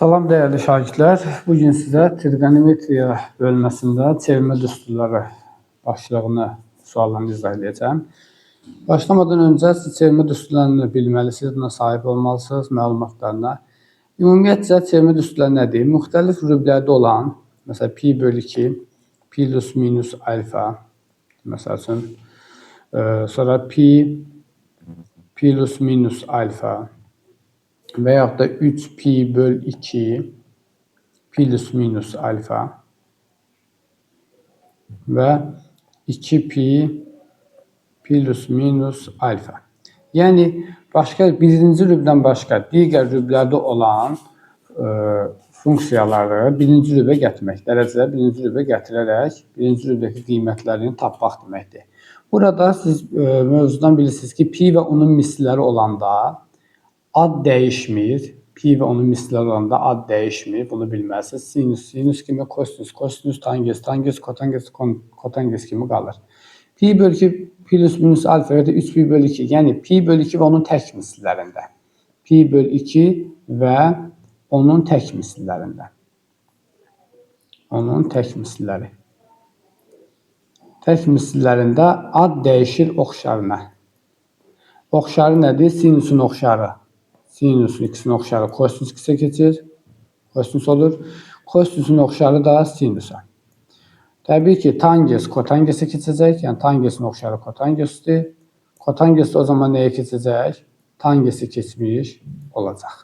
Salam değerli şagirdlər. Bugün sizə trigonometriya bölməsində çevirmə düsturları başlığını suallarını izah edəcəm. Başlamadan öncə siz çevirmə düsturlarını bilməlisiniz, buna sahib olmalısınız, məlumatlarına. Ümumiyyətcə çevirmə düsturları nədir? Müxtəlif rüblərdə olan, məsələn, pi bölü 2, plus minus alfa, məsəl üçün, sonra pi plus minus alfa, və yaxud da 3pi böl 2 plus minus alfa və 2pi plus minus alfa. Yəni, birinci rübdən başqa digər rüblərdə olan funksiyaları birinci rübə gətirmək, dərəcədə birinci rübə gətirərək birinci rübdəki qiymətlərini tapmaq deməkdir. Burada siz mövzudan bilirsiniz ki, pi və onun misilləri olanda ad dəyişmir. Pi və onun misilləri olanda ad dəyişmir. Bunu bilməlisiniz. Sinus, sinus kimi, kosinus, kosinus, tangens, tangens, kotangens, kotangens kimi qalır. Pi bölü 2 plus minus alfa və 3pi bölü 2. Yəni, pi bölü 2 və onun tək misillərində. Pi bölü 2 və onun tək misillərində. Onun tək misilləri. Tək misillərində ad dəyişir oxşarına. Oxşarı nədir? Sinusun oxşarı. Sinusun ikisinin oxşarı kosinus x-ə keçir. Kosinus olur. Kosinusun oxşarı da sinusa. Təbii ki, tangens kotangesə keçəcək. Yəni, tangesin oxşarı kotangesdir. Kotanges o zaman nəyə keçəcək? Tangesi keçmiş olacaq.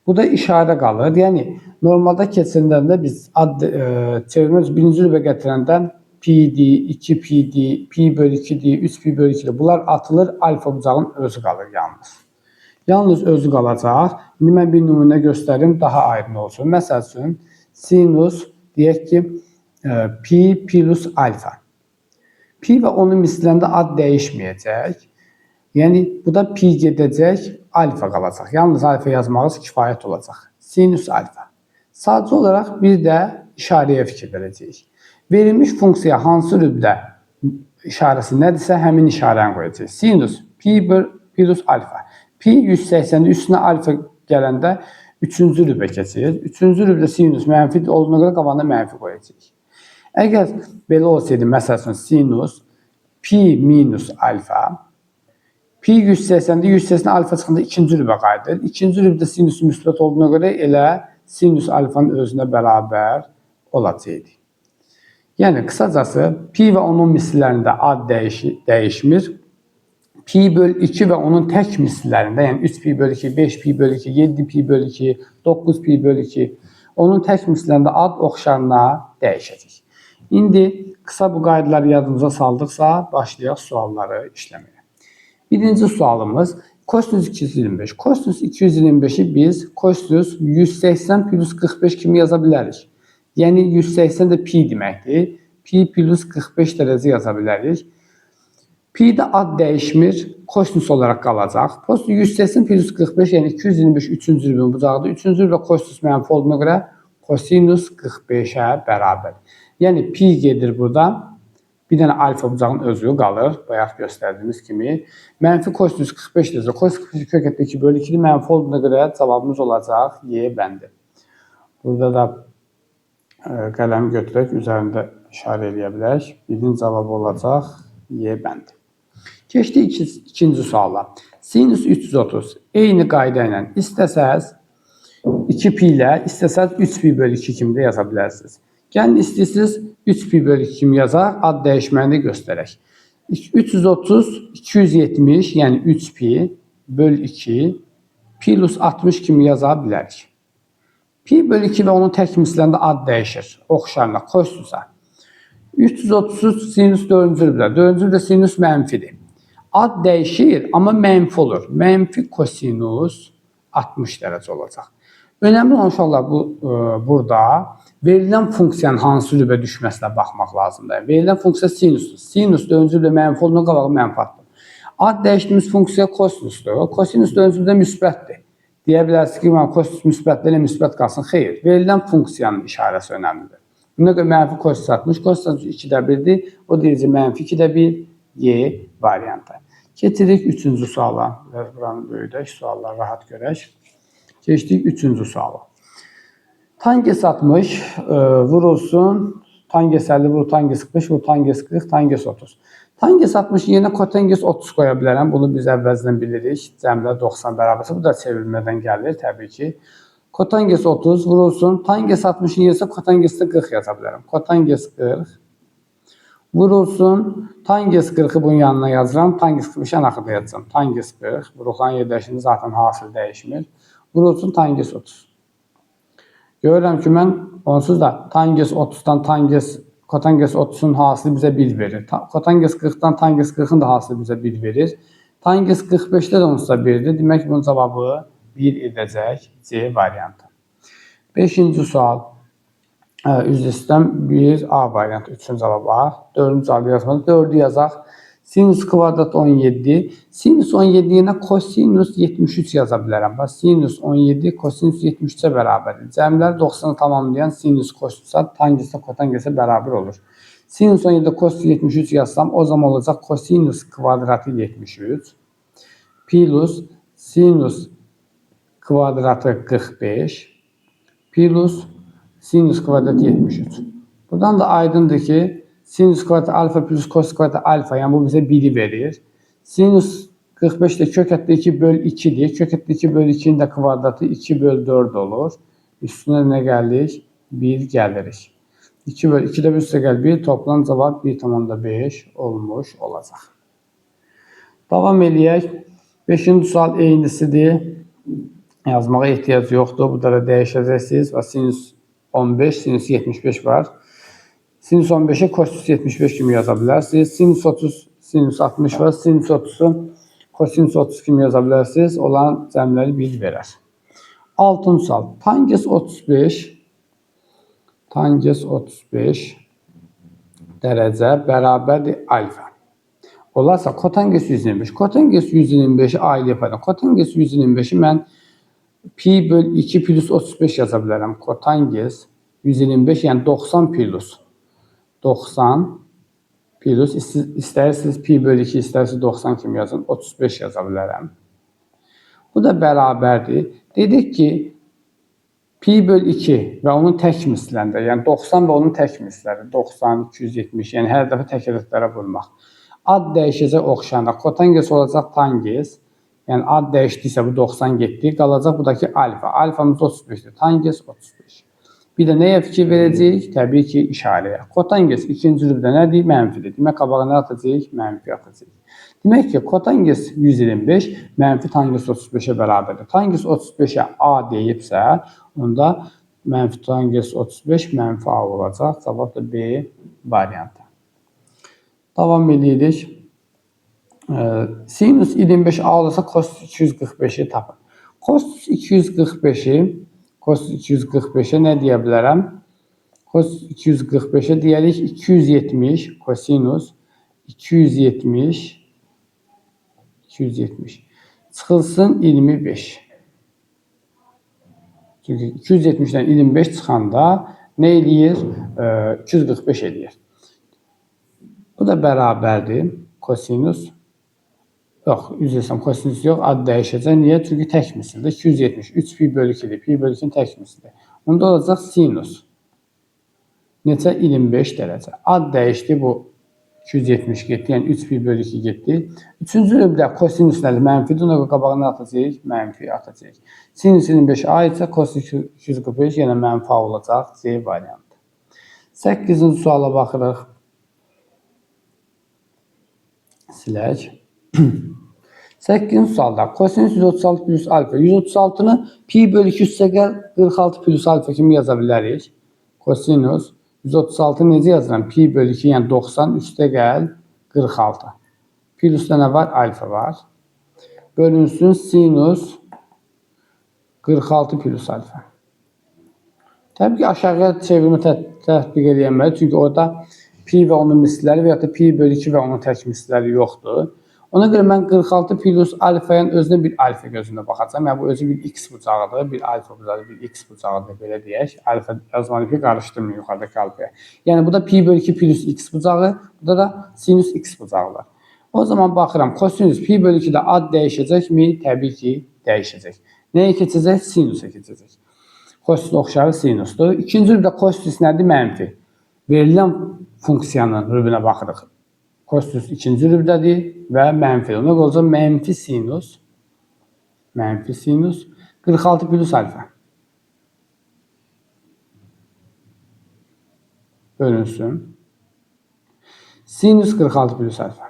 Bu da işarə qalır. Yəni, normalda keçirdəndə biz çevirmə birinci rübə gətirəndən pi-dir, 2pi-dir, pi bölü 2-dir, 3pi bölü 2-dir. Bunlar atılır, alfa bucağın özü qalır yalnız. Yalnız özü qalacaq. İndi mən bir nümunə göstərim, daha aydın olsun. Məsəl üçün, sinus, deyək ki, pi plus alfa. Pi və onun misillərində ad dəyişməyəcək. Yəni, bu da pi gedəcək, alfa qalacaq. Yalnız alfa yazmağınız kifayət olacaq. Sinus alfa. Sadəcə olaraq bir də işarəyə fikir verəcəyik. Verilmiş funksiya hansı rübdə işarəsi nədirsə, həmin işarəni qoyacaq. Sinus, pi plus alfa. Pi 180-də üstünə alfa gələndə 3-cü rübə keçir. 3-cü rübdə sinus mənfi olduğuna görə qabağına mənfi qoyacaq. Əgər belə olsaydı, məsəl üçün, sinus pi minus alfa, pi 180-də 180 alfa çıxanda 2-ci rübə qayıdır. 2-ci rübdə sinus müsbət olduğuna görə elə sinus alfanın özünə bərabər olacaqdır. Yəni, qısacası, pi və onun misillərində ad dəyişmir. Pi böl 2 və onun tək misillərində, yəni 3pi böl 2, 5pi böl 2, 7pi böl 2, 9pi böl 2, onun tək misillərində ad oxşarına dəyişəcək. İndi qısa bu qaydaları yadımıza saldıqsa, başlayaq sualları işləməyə. Birinci sualımız, kosinus 225. Kosinus 225-i biz kosinus 180 plus 45 kimi yaza bilərik. Yəni, 180 də pi deməkdir. Pi plus 45 dərəcə yaza bilərik. Pi'də ad dəyişmir, kosinus olaraq qalacaq. Kosinus 180 plus 45, yəni 225 3-cü rübün bucağıdır. 3-cü rübə kosinus mənfi olduğuna görə kosinus 45-ə bərabər. Yəni, pi gedir burada. Bir dənə alfa bucağın özü qalır. Bayaq göstərdiyimiz kimi. Mənfi kosinus 45 deyəcək. Kosinus 45 kök etdə 2 bölü 2-dir. Mənfi olduğuna görə cavabımız olacaq Y bəndi. Burada da qələmi götürək, üzərində işarə eləyə bilərik. Birinci cavabı olacaq Y bəndi. Keçdik ikinci suala. Sinus 330. Eyni qayda ilə istəsəz 2pi ilə, istəsəz 3pi bölü 2 kimi də yaza bilərsiniz. Gəlin, istəsəz 3pi bölü 2 kimi yazaq, ad dəyişməni göstərək. 330, 270, yəni 3pi bölü 2 plus 60 kimi yaza bilərik. Pi bölü 2 və onun tək misillərində ad dəyişir. Oxşarına, kosinusa. 330 sinus 4-cü rübdə. 4-cü rübdə sinus mənfidir. Ad dəyişir, amma mənfi olur. Mənfi kosinus 60 dərəcə olacaq. Önəmli olan uşaqlar burada verilən funksiyanın hansı rübə düşməsinə baxmaq lazımdır. Verilən funksiya sinusdur. Sinus 4-cü rübdə mənfi olduğuna qabağı mənfi atdım. Ad dəyişdiyimiz funksiya kosinusdur. Kosinus 4-cü rübdə müsbətdir. Deyə bilərsiniz ki, kosinus müsbətlə ilə müsbət qalsın. Xeyr, verilən funksiyanın işarəsi önəmlidir. Buna görə mənfi kosinus 60, kosinus 2-də 1-dir. O deyəcək mənfi 2-də 1, Y variantı. Keçirik 3-cü suala. Buranı böyüdək, sualları rahat görək. Keçdik 3-cü suala. Tangens 60 vurulsun. Tangens 50 vur, tangens 45 vur, tangens 40, tangens 30. Tangens 60 yerine kotangens 30 qoya bilərəm. Bunu biz əvvəlcədən bilirik. Cəmlər 90 bərabərsə. Bu da çevrilmədən gəlir təbii ki. Kotangens 30 vurulsun. Tangens 60 yerine kotangens 40 yaza bilərəm. Kotangens 40 vurulsun. Tangens 40'ı bunun yanına yazıram. Tangens 45'i ən axırda yazacağım. Tangens 40. Vurulan yer dəyişində zaten hasil dəyişmir. Vurulsun tangens 30. Görürəm ki, mən onsuz da tangens 30'dan kotangens 30'un hasili bizə 1 verir. Kotangens 40'dan tangens 40'ın da hasili bizə 1 verir. Tangens 45'də də onsuz da 1'dir. Demək ki, bunun cavabı 1 edəcək C variantı. 5-ci sual. Üzrə sistem 1A variantı. 3-cü cavab A. 4-cü cavabı yazmalı. 4'ü yazaq. Sinüs kvadrat 17. Sinüs 17 yerine kosinüs 73 yaza bilərəm. Sinüs 17 kosinüs 73'e bərabərdir. Cəmlər 90'ı tamamlayan sinüs kosinüsə tangensə kotangensə bərabər olur. Sinüs 17 kosinüs 73 yazsam o zaman olacaq kosinüs kvadratı 73 plus sinüs kvadratı 45 plus sinüs kvadratı 73. Buradan da aydındır ki sinüs kvadratı alfa plus kosinüs kvadratı alfa, yani bu bize 1'i verir. Sinüs 45 de kök etli 2 bölü 2'dir. Kök etli 2 bölü 2'nin de kvadratı 2 bölü 4 olur. Üstüne ne geldik? 1 gelirik. 2 bölü 2'de bir üstə gəl 1. Toplam cevap 1,5 olmuş olacaq. Davam eləyək. 5-ci sual eynisidir. Yazmağa ehtiyac yoxdur. Burada da dəyişəcəksiniz. Sinüs 15, sinüs 75 var. Sinüs 15'e kosinüs 75 kimi yaza bilərsiniz. Sinüs 30, sinüs 60 var. Sinüs 30'u kosinüs 30 kimi yaza bilərsiniz. Olan cəmləri 1 verər. 6-cı sual. Tangens 35 dərəcə bərabərdir alfa. Olarsa kotangens 125. Kotangens 125'i aile yapalım. Kotangens 125'i mən pi bölü 2 plus 35 yaza bilərəm. Kotangens 125 yani 90 plus 90 plus isterseniz pi bölü 2 isterseniz 90 kimi yazın. 35 yaza bilərəm. Bu da bərabərdir. Dedik ki pi bölü 2 ve onun tek mislərində, yani 90 ve onun tek misləri 90, 270, yani her dəfə tək ədədlərə vurmaq. Ad dəyişəcək oxşarında kotangens olacaq tangens. Yani ad dəyişdiysə bu 90 getdi. Qalacaq budaki alfa. Alfamız 35'dir. Tangens 35. Bir de neye fikir verəcəyik? Təbii ki, işarəyə. Kotangens ikinci rübdə nədir? Mənfidir. Demək, qabağa nə atacaq? Mənfi atacaq. Demək ki, kotangens 125 mənfi tangens 35'e bərabərdir. Tangens 35'e A deyibsə, onda mənfi tangens 35 mənfi A olacaq. Cavab da B variantı. Davam edirik. Sinüs 25 A olursa kosinüs 245'i tapın. Kosinüs 245'e ne deyə bilərəm? Kosinüs 245'e deyərik 270 kosinüs 270 çıxılsın 25. Çünki 270'den 25 çıxanda ne eləyir? 245 eləyir. Bu da bərabərdir. Kosinüs yox, üzrəsəm kosinüs yox, ad dəyişəcək. Niyə? Çünki tək misildir. 270, 3 pi bölü 2'dir. Pi bölü 2'nin tək misildir. Onda olacaq sinüs. Neçə? 25 dərəcə. Ad dəyişdi, bu 270 getdi, yəni 3 pi bölü 2 getdi. Üçüncü rübdə kosinüsləri mənfidir. Ona qabağına atacaq, mənfi atacaq. Sinüs 25 A isə kosinüs 245 yenə mənfi olacaq. C variantı. 8-ci suala baxırıq. Silək. 8-ci sualda kosinüs 136 plus alfa. 136'nı pi bölü 2 üstə gəl 46 plus alfa kimi yaza bilərik. Kosinüs 136 necə yazıram? Pi bölü 2 yəni 90 üstə gəl 46. Plusda nə var? Alfa var. Bölünsün sinüs 46 plus alfa. Təbii ki, aşağıya çevirmə tətbiq edilməli. Çünki orada pi və onun misilləri və ya da pi bölü 2 və onun tək misilləri yoxdur. Ona görə mən 46 plus alfanın özünə bir alfa gözündə baxacağım. Yəni bu özü bir x bucağıdır, bir alfa bucağı, bir x bucağıdır belə deyək. Alfa yazmanı ki qarışdırmayın yuxarıdakı alfaya. Yəni bu da pi bölü 2 plus x bucağı, burada da sinüs x bucağı var. O zaman baxıram kosinüs pi bölü 2'də ad dəyişəcəkmi? Təbii ki, dəyişəcək. Nəyə keçəcək? Sinüsə keçəcək. Kosinüs oxşarı sinusdur. İkinci rübdə kosinüs nədir? Mənfi. Verilən funksiyanın rübünə baxırıq. Kosinüs ikinci rübdədir və mənfi. Ona olacaq mənfi sinus 46 plus alfa bölünsün. Sinus 46 plus alfa.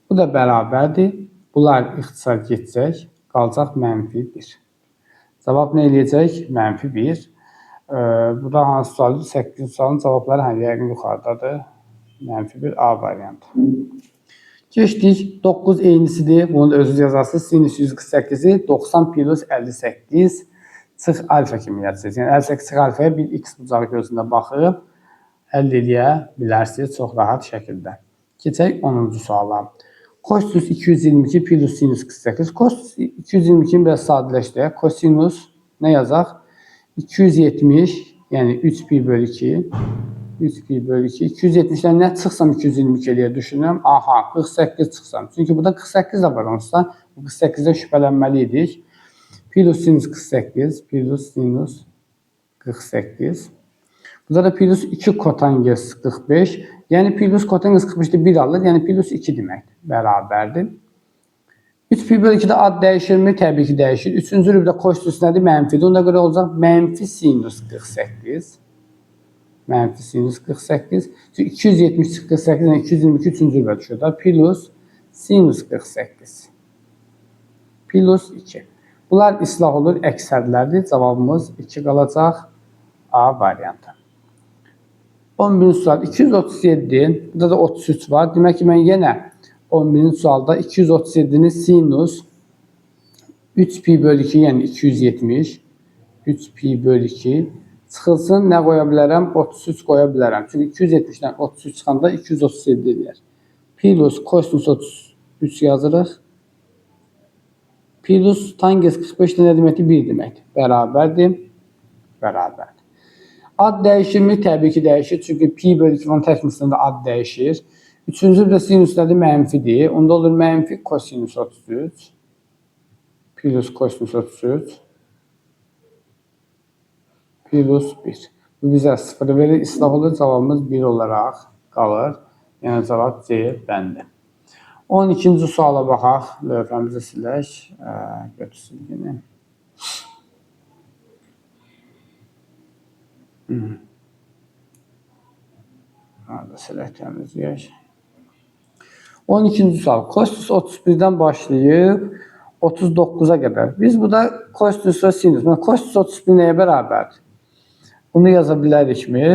Bu da bərabərdir. Bunlar ixtisar geçəcək. Qalacaq mənfi 1. Cavab nə eləyəcək? Mənfi 1. Bu da hansı sualdır? 8. sualın cavabları yəqin yuxarıdadır. Mənfi 1 A variantı. Keçdik. 9 eynisidir. Bunun da özü yazası. Sinüs 148'i 90 plus 58 çıx alfa kimi yazılır. Yəni 58 çıx alfaya bir x bucağı gözündə baxıb əldə edə bilərsiniz çox rahat şəkildə. Keçək 10-cu suala. Kosinüs 222 plus sinüs 48. Kosinüs 222'ni biraz sadələşdirək. Kosinüs nə yazaq? 270, yəni 3 pi bölü 2. 3 pi bölü 2. 270'dən nə çıxsam 222 eləyə düşünürəm? Aha, 48 çıxsam. Çünki burada 48 də var onsuz da. 48'də şübhələnməli idik. Plus sinüs 48, plus sinüs 48. Burada da plus 2 kotangens 45. Yəni plus kotangens 45'də 1 alır. Yəni plus 2 deməkdir. Bərabərdir. 3 pi bölü 2'də ad dəyişirmi? Təbii ki dəyişir. Üçüncü rübdə kosinüs nədir? Mənfidir. Ona görə olacaq mənfi sinüs 48. Mənfi sinüs 48. 270 48 ilə 222 üçüncü rübdə düşür da. Plus sinüs 48. Plus 2. Bunlar islah olur, əksərlərdir. Cavabımız 2 qalacaq. A variantı. 11-ci sual 237, burada da 33 var. Demək ki, mən yenə 11-ci sualda 237'ni sinus 3 pi bölü 2, yəni 270, 3 pi bölü 2 çıxılsın, nə qoya bilərəm? 33 qoya bilərəm. Çünki 270'dən 33 çıxanda 237 edir. Plus kosinus 33 yazırıq. Plus tangens 45 nə deməkdir? 1 deməkdir. Bərabərdir. Bərabərdir. Ad dəyişirmi? Təbii ki dəyişir. Çünki pi bölü 2'nin təkməsində ad dəyişir. Üçüncü də sinüs nədir? Mənfidir. Onda olur mənfi kosinüs 33. Plus kosinüs 33. Plus 1. Bu bizə 0 verir. İslah olur. Cavabımız 1 olaraq qalır. Yəni cavab C bəndi. 12-ci suala baxaq. Lövhəmizi silək. Götürsün yine. Hadi silək təmizləyək. 12-ci sual. Kosinüs 31'dən başlayıb 39'a qədər. Biz burada kosinüs və sinüs. Kosinüs 31 nəyə bərabərdir? Bunu yaza bilərikmi?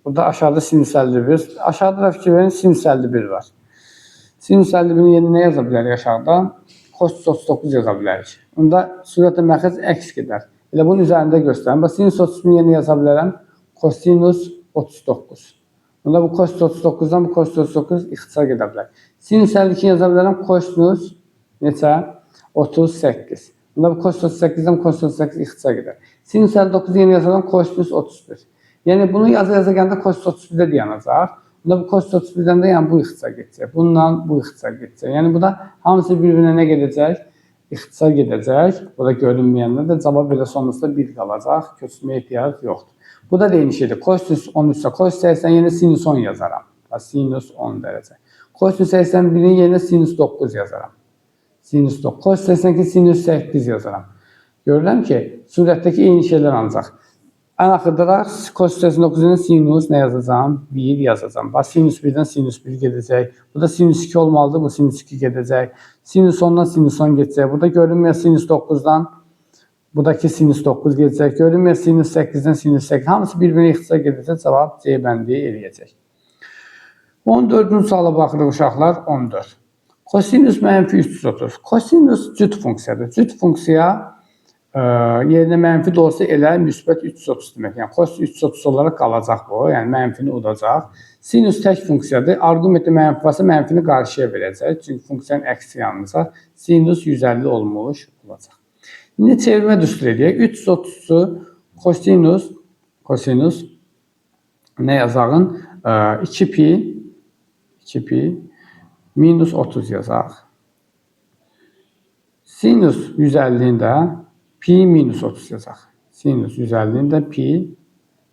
Burada aşağıda sinüs 51. Aşağıda da fikir verin, sinüs 51 var. Sinüs 51'in yerinə nə yaza bilərik aşağıda? Kosinüs 39 yaza bilərik. Onda surətə məxəz əks gedər. Elə bunun üzərində göstərim. Sinüs 31'in yerinə yaza bilərəm. Kosinüs 39. Onda bu kosinüs 39'dan bu kosinüs 39 ixtisar gedə bilər. Sinüs 52 yaza bilərəm. Kosinüs neçə? 38. Onda bu kosinüs 38'dan kosinüs 38 ixtisar gedər. Sinüs 59 yeni yazılan kosinüs 31. Yəni bunu yaza gəndə kosinüs 31'də dayanacaq. Onda bu kosinüs 31'dən də yəni bu ixtisar gedəcək. Bundan bu ixtisar gedəcək. Yəni bu da hamısı bir-birinə nə gedəcək? İxtisar gedəcək. Burada görünməyəndə də cavab belə sonrasında 1 qalacaq. Köçürməyə ehtiyac yoxdur. Bu da eyni şeydir. Kosinüs 13 ise kosinüs 80 yerinə sinüs 10 yazaram. Sinüs 10 dərəcə. Kosinüs 81'in yerinə sinüs 9 yazaram. Sinüs 9. Kosinüs 82 sinüs 8 yazaram. Görürəm ki, surətdəki eyni şeylər ancaq. Ən axırda da kosinüs 89'un sinüs nə yazacağım? 1 yazacağım. Sinüs 1'dən sinüs 1 gedəcək. Bu da sinüs 2 olmalıdır. Bu sinüs 2 gedəcək. Sinüs 10'dan sinüs 10 gedəcək. Burada görünməyən sinüs 9'dan buradaki sinüs 9 gedəcək. Görünməyən sinüs 8'dən sinüs 8. Hamısı bir-birinə ixtisar gedəcək. Cavab C bəndi eləyəcək. 14-cü suala baxırıq uşaqlar. 14. Kosinüs mənfi 330. Kosinüs cüt funksiyadır. Cüt funksiya yerinə mənfi də olsa elə müsbət 330 demək. Yəni kosinüs 330 olaraq qalacaq bu. Yəni mənfini udacaq. Sinüs tək funksiyadır. Arqumenti mənfi varsa mənfini qarşıya verəcək. Çünki funksiyanın əksi yanılacaq. Sinüs 150 olmuş olacaq. İndi çevirmə düstur edək. 330'u kosinüs nə yazağın? 2 pi minus 30 yazaq. Sinüs 150'ndə pi minus 30 yazacaq. Sinüs 150'ndə pi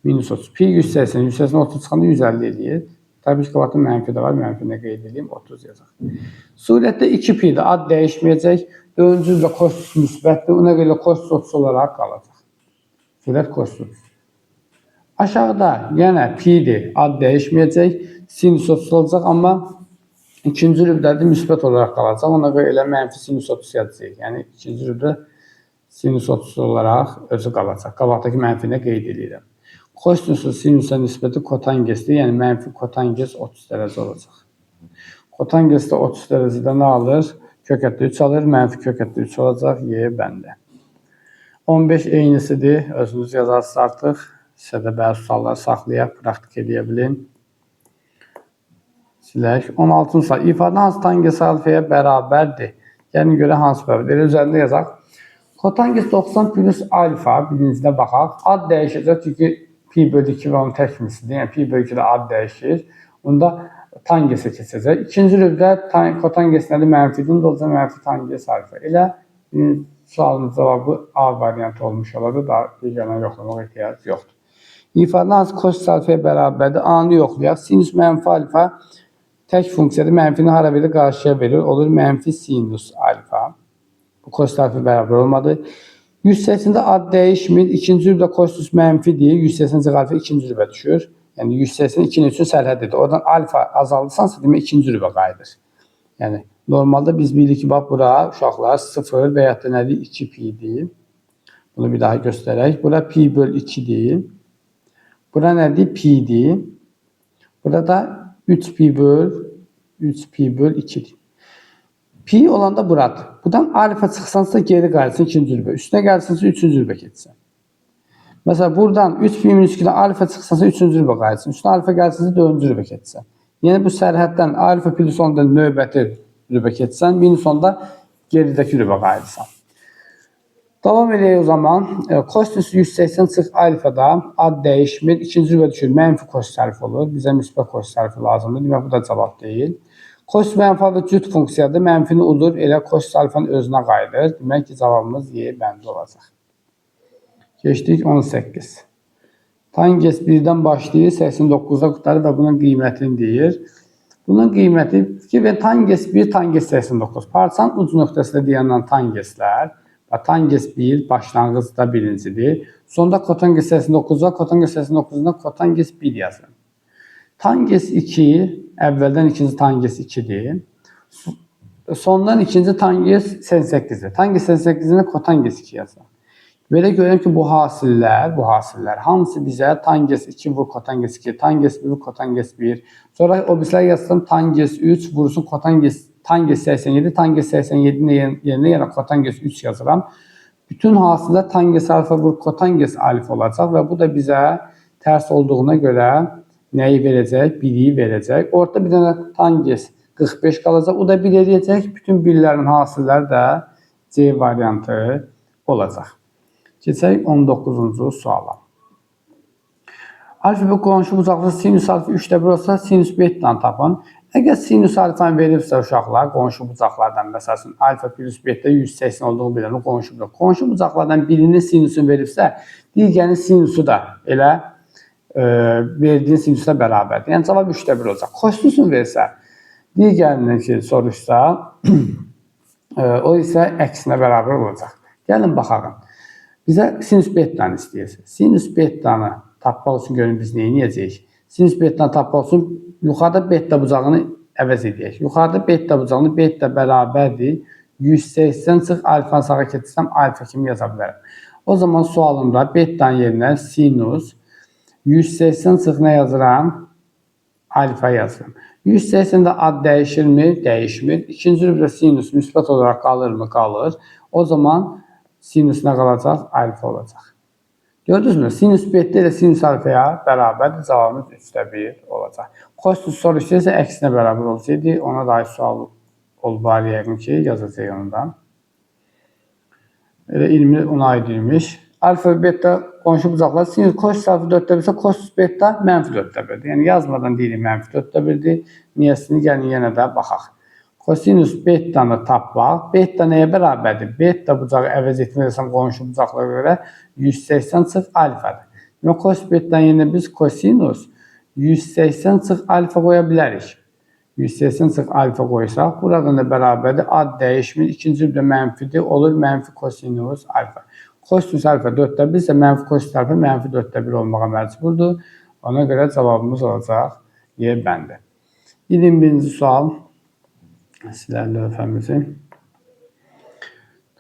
minus 30. Pi 180, 180 30 çıxanda 150 eləyir. Təbii ki, qabaqda mənfi də var, mənfini qeyd edeyim, 30 yazaq. Surətdə 2pi-də ad dəyişməyəcək, 4-cü üzrə kosinus müsbətdir, ona görə kosinus 30 olaraq qalacaq. Surət kosinus. Aşağıda yenə pi-dir, ad dəyişməyəcək, sinüs 30 olacaq, amma ikinci rübdədə müsbət olaraq qalacaq, ona görə elə mənfi sinüs 30 yazacaq. Yəni ikinci rübdə sinüs 30 olaraq özü qalacaq. Qabaqdakı mənfinə qeyd edirəm. Kosinusun sinusa nisbəti kotangesdir, yəni mənfi kotanges 30 dərəcə olacaq. Kotangesdə 30 dərəcədə nə alır? Kökətdə 3 alır, mənfi kökətdə 3 olacaq, Y bəndə. 15 eynisidir, özünüz yazarsınız artıq. Sizə də bəzi suallar saxlayaq, praktik edə bilin. Silək. 16-cı sual. İfadə hansı tangens alfaya bərabərdir? Yəni görə hansı bərabərdir? Elə üzərində yazaq. Kotanges 90 plus alfa, birincinə baxaq. Ad dəyişəcək, çünki pi bölü 2 və onun təkmisidir. Yəni pi bölü 2 də ad dəyişir. Onda tangesə keçəcək. İkinci rübdə kotanges nədir? Mənfidir. Olacaq mənfi tanges alfa. Elə sualın cavabı A variantı olmuş olacaq. Daha digərlərini yoxlamaq ehtiyac yoxdur. İfadə hansı kosinus alfaya bərabərdir? A-nı yoxlayaq. Sinüs mənfi alfa tək funksiyadır. Mənfini hara verir? Qarşıya verir. Olur mənfi sinüs alfa. Bu kosinus alfa bərabər olmadı. 180'də ad dəyişmir. İkinci rübdə kosinus mənfidir. 180 alfa ikinci rübə düşür. Yəni 180 2-nin üçün sərhəddir. Oradan alfa azaldırsansa demək ikinci rübə qayıdır. Yəni normalda biz bilirik ki, bax bura uşaqlar 0 və ya da nədir? 2 pi'dir. Bunu bir daha göstərək. Bura pi böl 2'dir. Bura nədir? Pi'dir. Burada 3 pi böl 2'dir. Pi olanda buradır. Buradan alfa çıxsansa geri qayıtsın ikinci rübə. Üstünə gəlsinsə üçüncü rübə keçsin. Mesela buradan 3 pi minus 2'den alfa çıxsansa üçüncü rübə qayıtsın. Üstünə alfa gəlsinsə dördüncü rübə keçsin. Yəni bu sərhəddən alfa plus 10'dan növbəti rübə keçsən, minus 10'da geridəki rübə qayıtsan. Davam edək o zaman. Kosinus 180 çıx alfada ad dəyişmir. İkinci rübə düşür. Mənfi kosinus alfa olur. Bizə müsbət kosinus alfa lazımdır. Demək bu da cavab deyil. Kosinus mənfi alfa cüt funksiyadır. Mənfini udur. Elə kosinus alfanın özünə qayıdır. Demək ki, cavabımız Y bəndə olacaq. Geçdik 18. Tangens 1'dən başlayır, 89'da qutarır və bunun qiymətini deyir. Bunun qiyməti ki, tangens 1, tangens 89. Parçanın uc nöqtəsində deyəndən tangeslər. Tangens 1 başlanğıcda birincidir. Sonda kotanges 89 var. Kotanges 89'da kotanges 1 yazılır. Tangens 2 əvvəldən ikinci tangens 2'dir. Sondan ikinci tangens 88'dir. Tangens 88'də kotanges 2 yazılır. Belə görürəm ki, bu hasillər hamısı bizə tangens 2 vur kotanges 2, tangens 1 vur kotanges 1. Sonra o bizlər yazsam tangens 3 vursun tangens 87, tangens 87'nin yerinə yəni kotanges 3 yazıram. Bütün hasillər tangens alfa vur kotanges alfa olacaq və bu da bizə tərs olduğuna görə nəyi verəcək? 1'i verəcək. Orada bir dənə tangens 45 qalacaq. O da 1 eləyəcək. Bütün birlərin hasilləri də C variantı olacaq. Keçək 19-cu suala. Alfa və qonşu bucaqlı sinüs alfa 3'də 1 olsa sinüs beta'nı tapın. Əgər sinüs alfanı verirsə uşaqlar qonşu bucaqlardan məsələn alfa plus beta 180 olduğu bilən qonşu bucaq. Qonşu bucaqlardan birinin sinüsünü verirsə, digərinin sinüsü də elə verdiyin sinüslə bərabərdir. Yəni cavab 3'də 1 olacaq. Kosinusunu versə, digərinin ki soruşsa, o isə əksinə bərabər olacaq. Gəlin baxaq. Bizə sinüs beta'nı istəyirsə, sinüs beta'nı tapmaq üçün görün biz neyi edəcəyik? Sinüs beta'nı tapmaq üçün yuxarıda beta bucağını əvəz edək. Yuxarıda beta bucağını beta bərabərdir. 180 çıx alfa sağa keçsəm alfa kimi yaza bilərəm. O zaman sualımda beta'nın yerinə sinüs 180 çıx nə yazıram? Alfa yazıram. 180'də ad dəyişirmi? Dəyişmir. İkinci rübdə sinüs müsbət olaraq qalırmı? Qalır. O zaman sinüs nə qalacaq? Alfa olacaq. Gördünüzmü? Sinüs beta ilə sinüs alfaya bərabərdir. Cavabımız 3'də 1 olacaq. Kosinus soruşduysa əksinə bərabər olsaydı, ona dair sual var yəqin ki, yazacaq ondan. Elə 20 ona aid imiş. Alfa və beta qonşu bucaqlar. Sinüs kosinus alfa 4'də 1'sə kosinus beta mənfi 4'də 1'dir. Yəni yazmadan deyirik mənfi 4'də 1'dir. Niyəsini gəlin yenə də baxaq. Kosinüs bettanı tapmaq. Betta nəyə bərabərdir? Betta bucağı əvəz etməlisəm qonşu bucaqlara görə 180 çıx alfadır. Və kos bettanın yerinə biz kosinus 180 çıx alfa qoya bilərik. 180 çıx alfa qoysaq, buradan da bərabərdir. Ad dəyişmir. İkinci bir də mənfidir. Olur mənfi kosinus alfa. Kosinus alfa 4də 1 isə mənfi kosinus alfa mənfi 4də 1 olmağa məcburdur. Ona görə cavabımız olacaq Y bəndi. 21-ci sual. Silər lövhəmizi.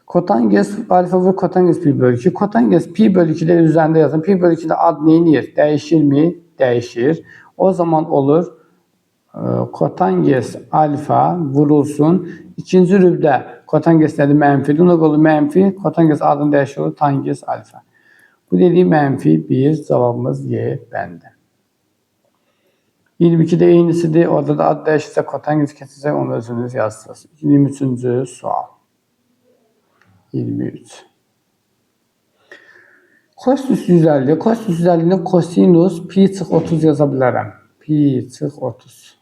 Kotanges alfa və kotanges pi bölü 2. Kotanges pi bölü 2'də üzərində yazın. Pi bölü 2'də ad neyinir? Dəyişir mi? Dəyişir. O zaman olur kotanges alfa vurulsun. İkinci rübdə kotanges nədir? Mənfidir. Ona olur mənfi. Kotanges adını dəyişir olur. Tanges alfa. Bu dediği mənfi 1. Cavabımız Y bəndi. 22'də eynisidir. Orada da ad dəyişirsə kotanges keçəcək. Onu özünüz yazsınız. 23-cü sual. 23. Kosinüs 150. Kosinüs 150'nin kosinus pi çıx 30 yaza bilərəm. Pi çıx 30.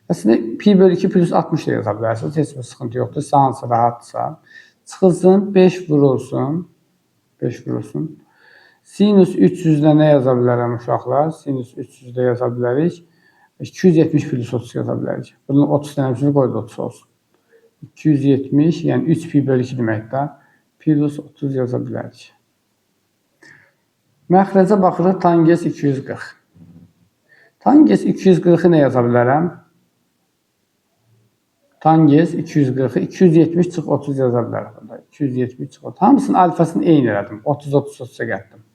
Aslında pi bölü 2 plus 60 da yaza bilərsiniz. Heç bir sıxıntı yoxdur. Sağınsa rahatsa. Çıxılsın 5 vurulsun. 5 vurulsun. Sinus 300'də nə yaza bilərəm uşaqlar? Sinus 300'də yaza bilərik. 270 plus 30 yaza bilərik. Bunun 30 dənəsini qoydu 30 olsun. 270 yəni 3 pi bölü 2 deməkdir. Plus 30 yaza bilərik. Məxrəcə baxırıq tangens 240. Tangens 240'ı nə yaza bilərəm? Tangens 240'ı 270 çıx 30 yaza bilərəm. 270 çıx 30. Hamısının alfasını eyni elədim. 30-30-30'a gəldim.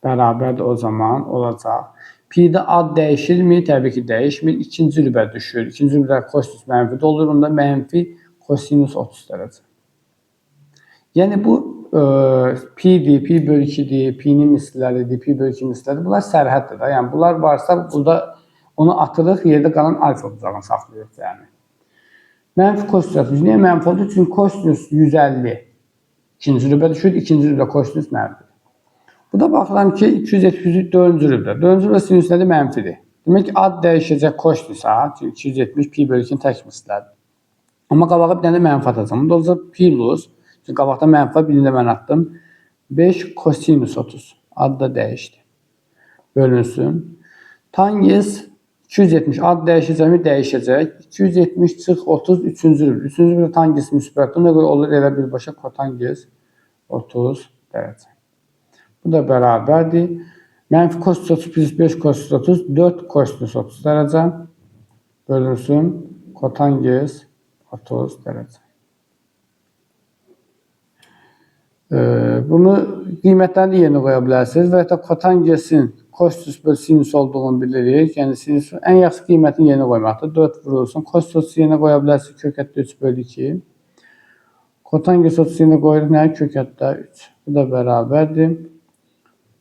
Bərabərdir o zaman olacaq. Pi'də ad dəyişirmi? Təbii ki dəyişmir. İkinci rübə düşür. İkinci rübə kosinus mənfidə olur. Onda mənfi kosinus 30 dərəcə. Yəni bu pi'dir, pi bölü 2'dir, pi'nin misliləridir, pi bölü 2 misliləridir. Bunlar sərhəddir də. Yəni bunlar varsa burada onu atırıq, yerdə qalan alfa bucağını saxlayırıq yəni. Mənfi kosinus 60. Niyə mənfi oldu? Çünki kosinus 150 ikinci rübə düşür, ikinci rübə kosinus mənfidir. Bu da baxıram ki 270 4-cü rübə. 4-cü rübə sinüs nədir? Mənfidir. Demək ki ad dəyişəcək kosinusa, çünki 270 pi bölü 2'nin tək misliləridir. Amma qabağa bir dənə mənfi atacağım. Bunda olacaq plus. Çünki qabaqda mənfi var, birini də mən attım. 5 kosinus 30. Ad da dəyişdi. Bölünsün. Tangens 270. Ad dəyişəcəkmi? Dəyişəcək. 270 çıx 30 3-cü rübə. 3-cü rübə tangens müsbətdir. Ona görə olur elə birbaşa kotangens 30 dərəcə. Bu da bərabərdir. Mənfi kosinus 30 plus 5 kosinus 30 4 kosinus 30 dərəcə. Bölünsün. Kotangens 30 dərəcə. Bunu qiymətlərini yerinə qoya bilərsiniz və ya kotangesin kosinus bölü sinüs olduğunu bilirik. Yəni sinüsün ən yaxşı qiymətini yerinə qoymaqdır. 4 vurulsun. Kosinus 30 yerinə qoya bilərsiniz. Kökətdə 3 bölü 2. Kotanges 30 yerinə qoyuruq. Nə? Kökətdə 3. Bu da bərabərdir.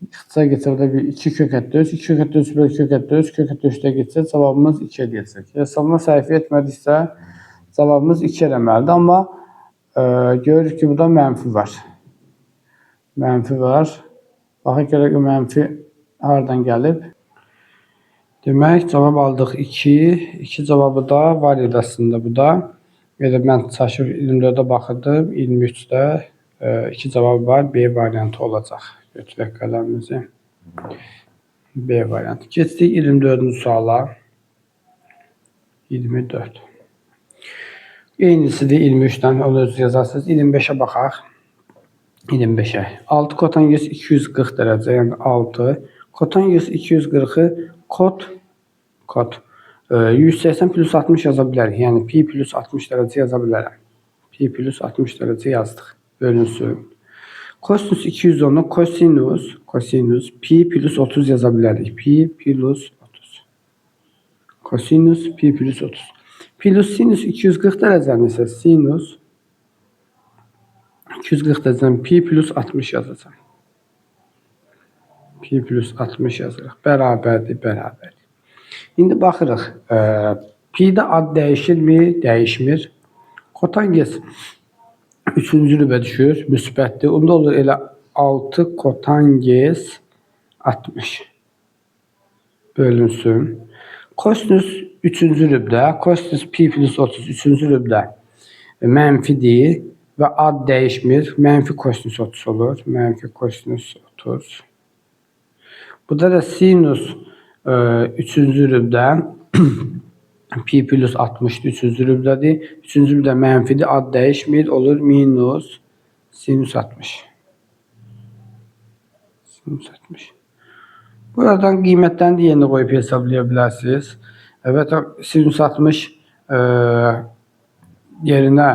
İxtisar geçirdə bir 2 kökətdə 3. 2 kökətdə 3 bölü kökətdə 3. Kökətdə 3'də geçsə cavabımız 2 edəcək. Hesabına səhv etmədiksə cavabımız 2 eləməlidir. Amma görürük ki burada mənfi var. Mənfi var. Baxın görək ki mənfi hardan gəlib. Demək cavab aldıq 2. 2 cavabı da var idi aslında bu da. Elə mən çaşır 24'də baxırdım. 23'də 2 cavabı var. B variantı olacaq. Götürək qələmimizi. B variantı. Keçdik 24-cü suala. 24. Eynisidir 23'dən. Onu öz yazarsınız. 25'ə baxaq. 25'ə. 6 kotanges 240 dərəcə. Yəni 6. Kotanges 240'ı kod 180 plus 60 yaza bilərik. Yəni pi plus 60 dərəcə yaza bilərəm. Pi plus 60 dərəcə yazdıq. Bölünsün. Kosinus 210'u kosinus pi plus 30 yaza bilərik. Pi plus 30. Kosinus pi plus 30. Plus sinüs 240 dərəcənin isə sinus 240 dərəcənin pi plus 60 yazacağım. Pi plus 60 yazırıq. Bərabərdir, bərabərdir. İndi baxırıq. Pi'də ad dəyişirmi? Dəyişmir. Kotanges 3-cü rübə düşür. Müsbətdir. Onda olur elə 6 kotanges 60. Bölünsün. Kosinus 3-cü rübdə, kosinüs pi plus 30 3-cü rübdə mənfidir və ad dəyişmir. Mənfi kosinüs 30 olur. Mənfi kosinüs 30. Burada da sinus 3-cü rübdə pi plus 60'dır. 3-cü rübdədir. 3-cü rübdə mənfidir. Ad dəyişmir. Olur minus sinus 60. Sinus 60. Buradan qiymətlərini də yerinə qoyub hesablaya bilərsiniz. Evet, sinus 60 yerinə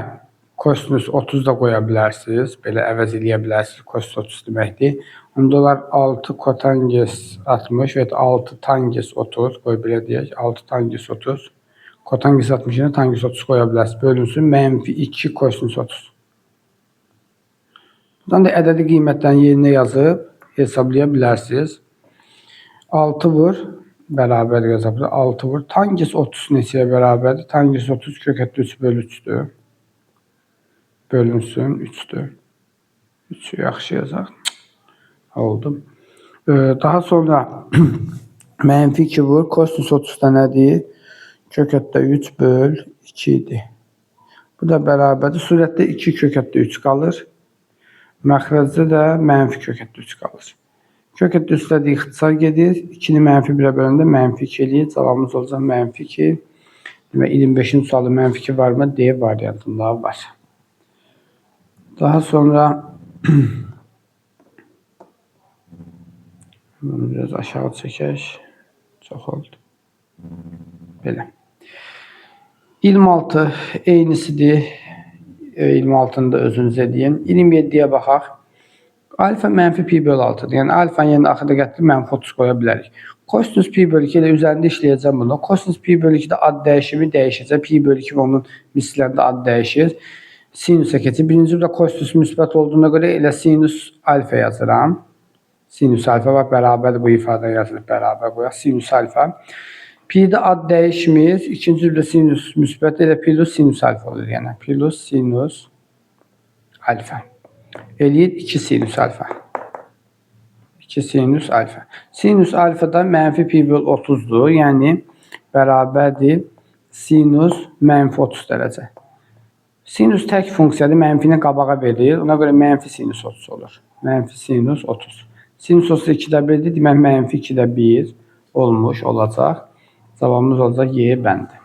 kosinus 30 da qoya bilərsiniz. Belə əvəz eləyə bilərsiniz. Kosinus 30 deməkdir. Onda olar 6 kotanges 60 və 6 tanges 30 qoy belə deyək. 6 tanges 30. Kotanges 60 yerine tanges 30 qoya bilərsiniz. Bölünsün mənfi 2 kosinus 30. Buradan da ədədi qiymətlərini yerinə yazıb hesablaya bilərsiniz. 6 vur bərabər yazılır. 6 vur. Tangens 30 neçəyə bərabərdir? Tangens 30 kökətdə 3 bölü 3'dür. Bölünsün 3'dür. 3'ü yaxşı yazaq. Oldu. Daha sonra mənfi 2 vur. Kosinus 30 da nədir? Kökətdə 3 böl 2 idi. Bu da bərabərdir. Surətdə 2 kökətdə 3 qalır. Məxrəcdə də mənfi kökətdə 3 qalır. Kökətdə üstlədə ixtisar gedir. 2'ni mənfi 1'ə böləndə mənfi 2 eləyir. Cavabımız olacaq mənfi 2. Və 25-ci sualı mənfi 2 varmı? D variantında var. Daha sonra biraz aşağı çəkək. Çox oldu. Belə. 26 eynisidir. 26'nı da özünüzə deyin. 27'yə baxaq. Alfa mənfi pi bölü 6'dır. Yəni alfanın yerinə axırda gətirib mənfi 30 qoya bilərik. Kosinus pi bölü 2 ilə üzərində işləyəcəm bunu. Kosinus pi bölü 2 də ad dəyişimi dəyişəcək. Pi bölü 2 və onun misillərində ad dəyişir. Sinusa keçir. Birinci də kosinus müsbət olduğuna görə elə sinus alfa yazıram. Sinus alfa var, bərabər bu ifadə yazılır. Bərabər qoyaq. Sinus alfa. Pi'də ad dəyişmir. İkinci də sinus müsbət elə plus sinus alfa olur. Yəni plus sinus alfa. Eləyir 2 sinus alfa. 2 sinus alfa. Sinus alfa da mənfi pi bölü 30'dur. Yəni bərabərdir sinus mənfi 30 dərəcə. Sinus tək funksiyadır. Mənfini qabağa verir. Ona görə mənfi sinus 30 olur. Mənfi sinus 30. Sinus 30 2'də 1'dir. Demək mənfi 2'də 1 olmuş olacaq. Cavabımız olacaq Y bəndi.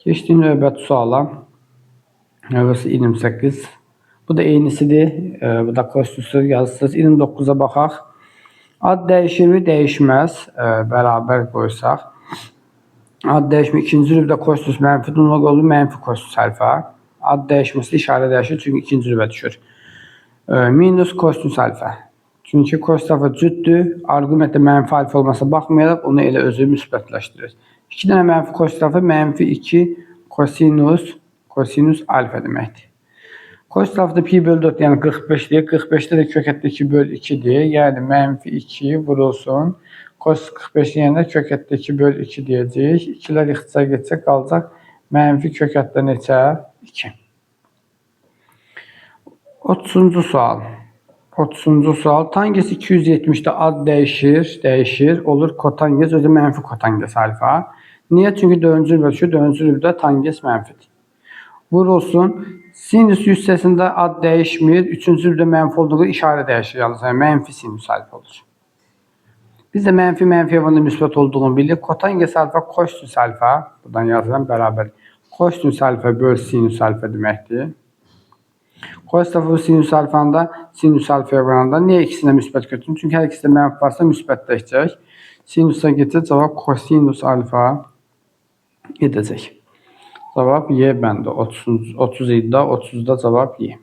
Keçdik növbəti suala. Növbəsi 28. Bu da eynisidir. Bu da kosinüsü yazısız. 29'a baxaq. Ad dəyişirmi? Dəyişməz. Bərabər qoysaq. Ad dəyişmir. İkinci rübdə kosinüs mənfidir. Ona olur mənfi kosinüs alfa. Ad dəyişməsi işarə dəyişir. Çünki ikinci rübə düşür. Minus kosinüs alfa. Çünki kosinüs alfa cüddür. Arqumentdə mənfi alfa olmasa baxmayaraq onu elə özü müsbətləşdirir. 2 dənə mənfi kosinüs alfa mənfi 2 kosinüs alfa deməkdir. Kosinüs alfa da pi bölü 4 yəni 45'dir. 45'də də kökətdə 2 bölü 2'dir. Yəni mənfi 2 vurulsun. Kosinüs 45 yerində kökətdə 2 bölü 2 deyəcək. 2'lər ixtisar geçsə qalacaq. Mənfi kökətdə neçə? 2. 30-cu sual. 30-cu sual. Tangens 270'də ad dəyişir. Olur kotangens, özü mənfi kotangens alfa. Niyə? Çünki 4-cü rübdə düşür. 4-cü rübdə tangens mənfidir. Vurulsun. Sinüs hissəsində ad dəyişmir. 3-cü rübdə mənfi olduğu işarə dəyişir. Yalnız mənfi sinüs alfa olur. Biz də mənfi evanda müsbət olduğunu bilirik. Kotangens alfa kosinüs alfa. Buradan yazıram bərabər. Kosinüs alfa böl sinüs alfa deməkdir. Kosinüs alfa sinüs alfanın da sinüs alfa oranında niyə ikisinə müsbət götürün? Çünki hər ikisində mənfi varsa müsbətləşəcək. Sinusa geçir. Cavab kosinüs alfa edəcək. Cavab Y bəndi. 30 idi. 30'da cavab Y.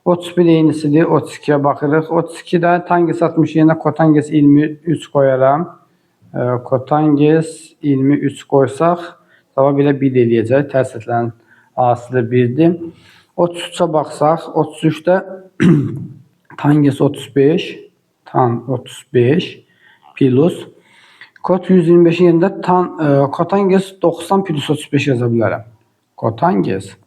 31 eynisidir. 32'ye baxırıq. 32'də tangens 60 yerinə kotangens 23 qoyaram. Kotangens 23 qoysaq cavab elə 1 eləyəcək. Tərsətlərin asılı 1'dir. 33'ə baxsaq, 33'də tangens 35 plus kot 125 yerində kotangens 90 plus 35 yaza bilərəm. Kotangens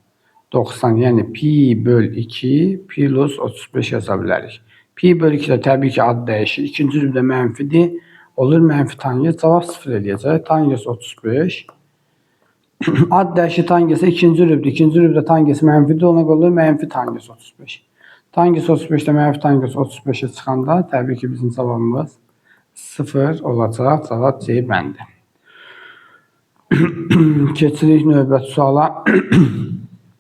90 yəni pi böl 2 plus 35 yaza bilərik. Pi böl 2 də təbii ki ad dəyişir. İkinci rübdə mənfidir. Olur mənfi tangens. Cavab 0 eləyəcək. Tangens 35 Ad dəyişir tangesi ikinci rübdür. İkinci rübdə tangesi mənfidir. Ona görə mənfi tangesi 35. Tangesi 35-də mənfi tangesi 35-ə çıxanda təbii ki bizim cavabımız 0 olacaq. Cavab C bəndi. Keçirik növbəti suala.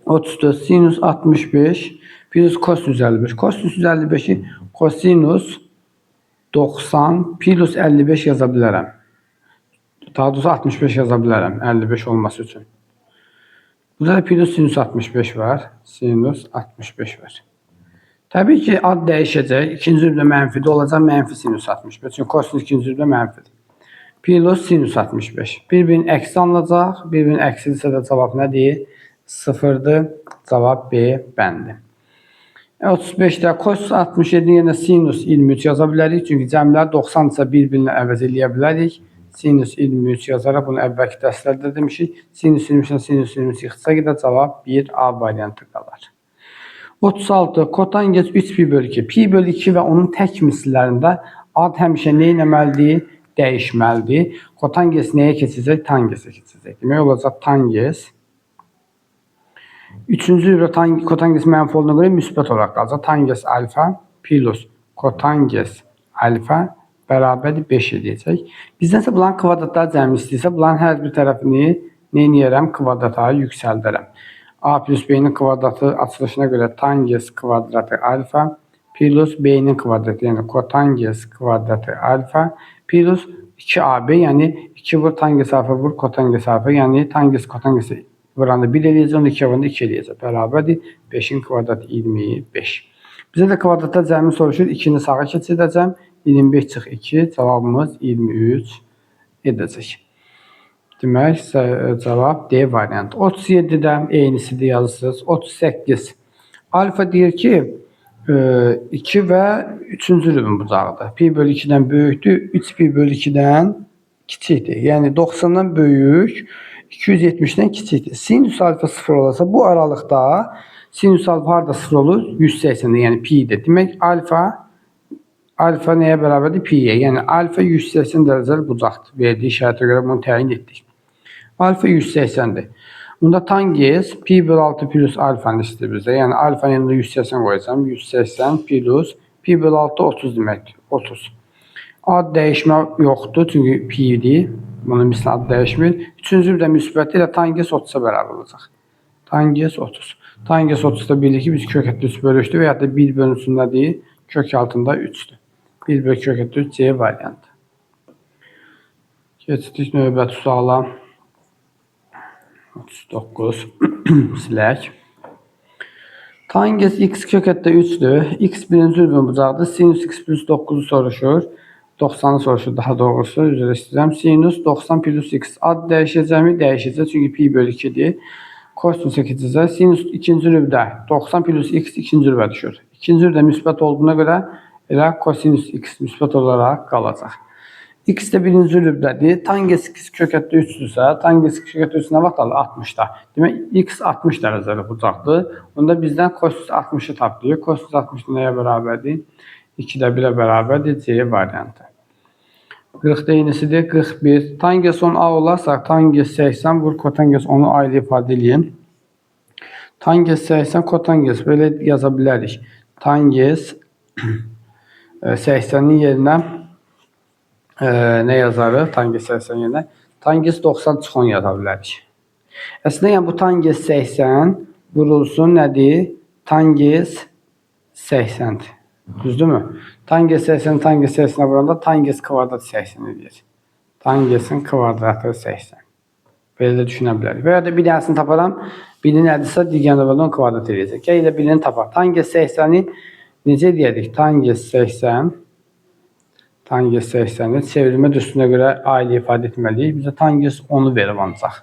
34 sinus 65 plus kosinus 55. Kosinus 55'i kosinus 90 plus 55 yaza bilərəm. Daha doğrusu 65 yaza bilərəm 55 olması üçün. Burada da plus sinus 65 var. Sinus 65 var. Təbii ki ad dəyişəcək. İkinci rübdə mənfidə olacaq. Mənfi sinus 65. Çünki kosinus ikinci rübdə mənfidir. Plus sinus 65. Bir-birinin əksi alınacaq. Bir-birinin əksidirsə də cavab nədir? 0'dır. Cavab B bəndi. 35'də kosinus 67 yenə sinus 23 yaza bilərik. Çünki cəmlər 90-dırsa bir-birini əvəz eləyə bilərik. Sinus 23 yazaraq bunu əvvəlki dərslərdə demişik. Sinus 23-dən sinus 23 yıxsa qədər cavab 1A variantı qalar. 36 kotangens 3 pi bölü 2. Pi bölü 2 və onun tək misillərində ad həmişə nə etməlidir? Dəyişməlidir. Kotanges nəyə keçəcək? Tangesə keçəcək. Demək olacaq tanges. Üçüncü rübdə kotanges mənfi olduğuna görə müsbət olaraq qalacaq. Tanges alfa plus kotanges alfa bərabərdir 5 edəcək. Bizdənsə bunların kvadratları cəmi istəyirsə, bunların hər bir tərəfini nə edərəm? Kvadrata yüksəldərəm. A plus B'nin kvadratı açılışına görə tangens kvadratı alfa plus B'nin kvadratı, yəni kotangens kvadratı alfa plus 2AB, yəni 2 vur tangens alfa vur kotangens alfa, yəni tangens kotangesi vuranda 1 eləyəcək, onu 2 vuranda 2 eləyəcək. Bərabərdir 5'in kvadratı 25. Bizə də kvadratlar cəmi soruşur. 2'ni sağa keçirdəcəm. 25 çıx 2, cavabımız 23 edəcək. Demək, cavab D variantı. 37'də eynisidir yazırsınız. 38. Alfa deyir ki, 2 və 3-cü rübün bucağıdır. Pi bölü 2'dən böyükdür, 3 pi bölü 2'dən kiçikdir. Yəni 90'dan böyük, 270'dən kiçikdir. Sinüs alfa 0 olursa bu aralıqda sinüs alfa harda 0 olur? 180'də, yəni pi'dir. Demək, alfa nəyə bərabərdir? Pi'yə. Yəni alfa 180 dərəcəli bucaqdır. Verdiyi işarətə görə bunu təyin etdik. Alfa 180'dir. Bunda tangens pi bölü 6 plus alfanı istəyir bizdə. Yəni alfanın yanında 180 qoyacağım. 180 plus pi bölü 6 30 deməkdir. 30. Ad dəyişmə yoxdur, çünki pi'dir. Bunun misli ad dəyişmir. Üçüncü bir də müsbət ilə tangens 30'a bərabər olacaq. Tangens 30. Tangens 30'da bilir ki, biz kök etli 3 bölü 3'dür və ya da 1 bölünsündədir. Kök altında 3'dür. 1 bölü kök etli 3 C variantı. Keçdik növbəti suala. 39. Silək. Tangens x kök etli 3'dür. X birinci rübün bucağıdır. Sinus x plus 9'u soruşur. 90'ı soruşur daha doğrusu. Üzr istəyirəm. Sinus 90 plus x. Ad dəyişəcəkmi? Dəyişəcək. Çünki pi bölü 2'dir. Kosinus'a keçəcək. Sinus ikinci rübdə 90 plus x ikinci rübə düşür. İkinci rübdə müsbət olduğuna görə elə kosinus x müsbət olaraq qalacaq. X də birinci rübdədir. Tangens x kök etli 3'dürsə, tangens x kök etli 3 nə vaxt alır? 60'da. Demək, x 60 dərəcəli bucaqdır. Onda bizdən kosinus 60'ı tapdıq. Kosinus 60 nəyə bərabərdir? 2'də 1'ə bərabərdir. C variantı. 40'da yenisidir. 41. Tangens 10 A olarsa, tangens 80 vur kotangens 10'u A ilə ifadə edeyim. Tangens 80 kotangens belə yaza bilərik. Tangens 80'in yerinə nə yazarıq? Tangens 80 yerinə. Tangens 90 çıx 10 yaza bilərik. Əslində yəni bu tangens 80 vurulsun nədir? Tangens 80'dir. Düzdürmü? Tangens 80 tangens 80'ə vuranda tangens kvadrat 80 edir. Tangensin kvadratı 80. Belə də düşünə bilərik. Və ya da bir dənəsini taparam. Biri nədirsə digərini onun kvadrat edəcək. Gəl ilə birini tapaq. Tangens 80'i necə deyədik? Tangens 80 çevrilmə düsturuna görə A ilə ifadə etməliyik. Bizə tangens 10'u verib ancaq.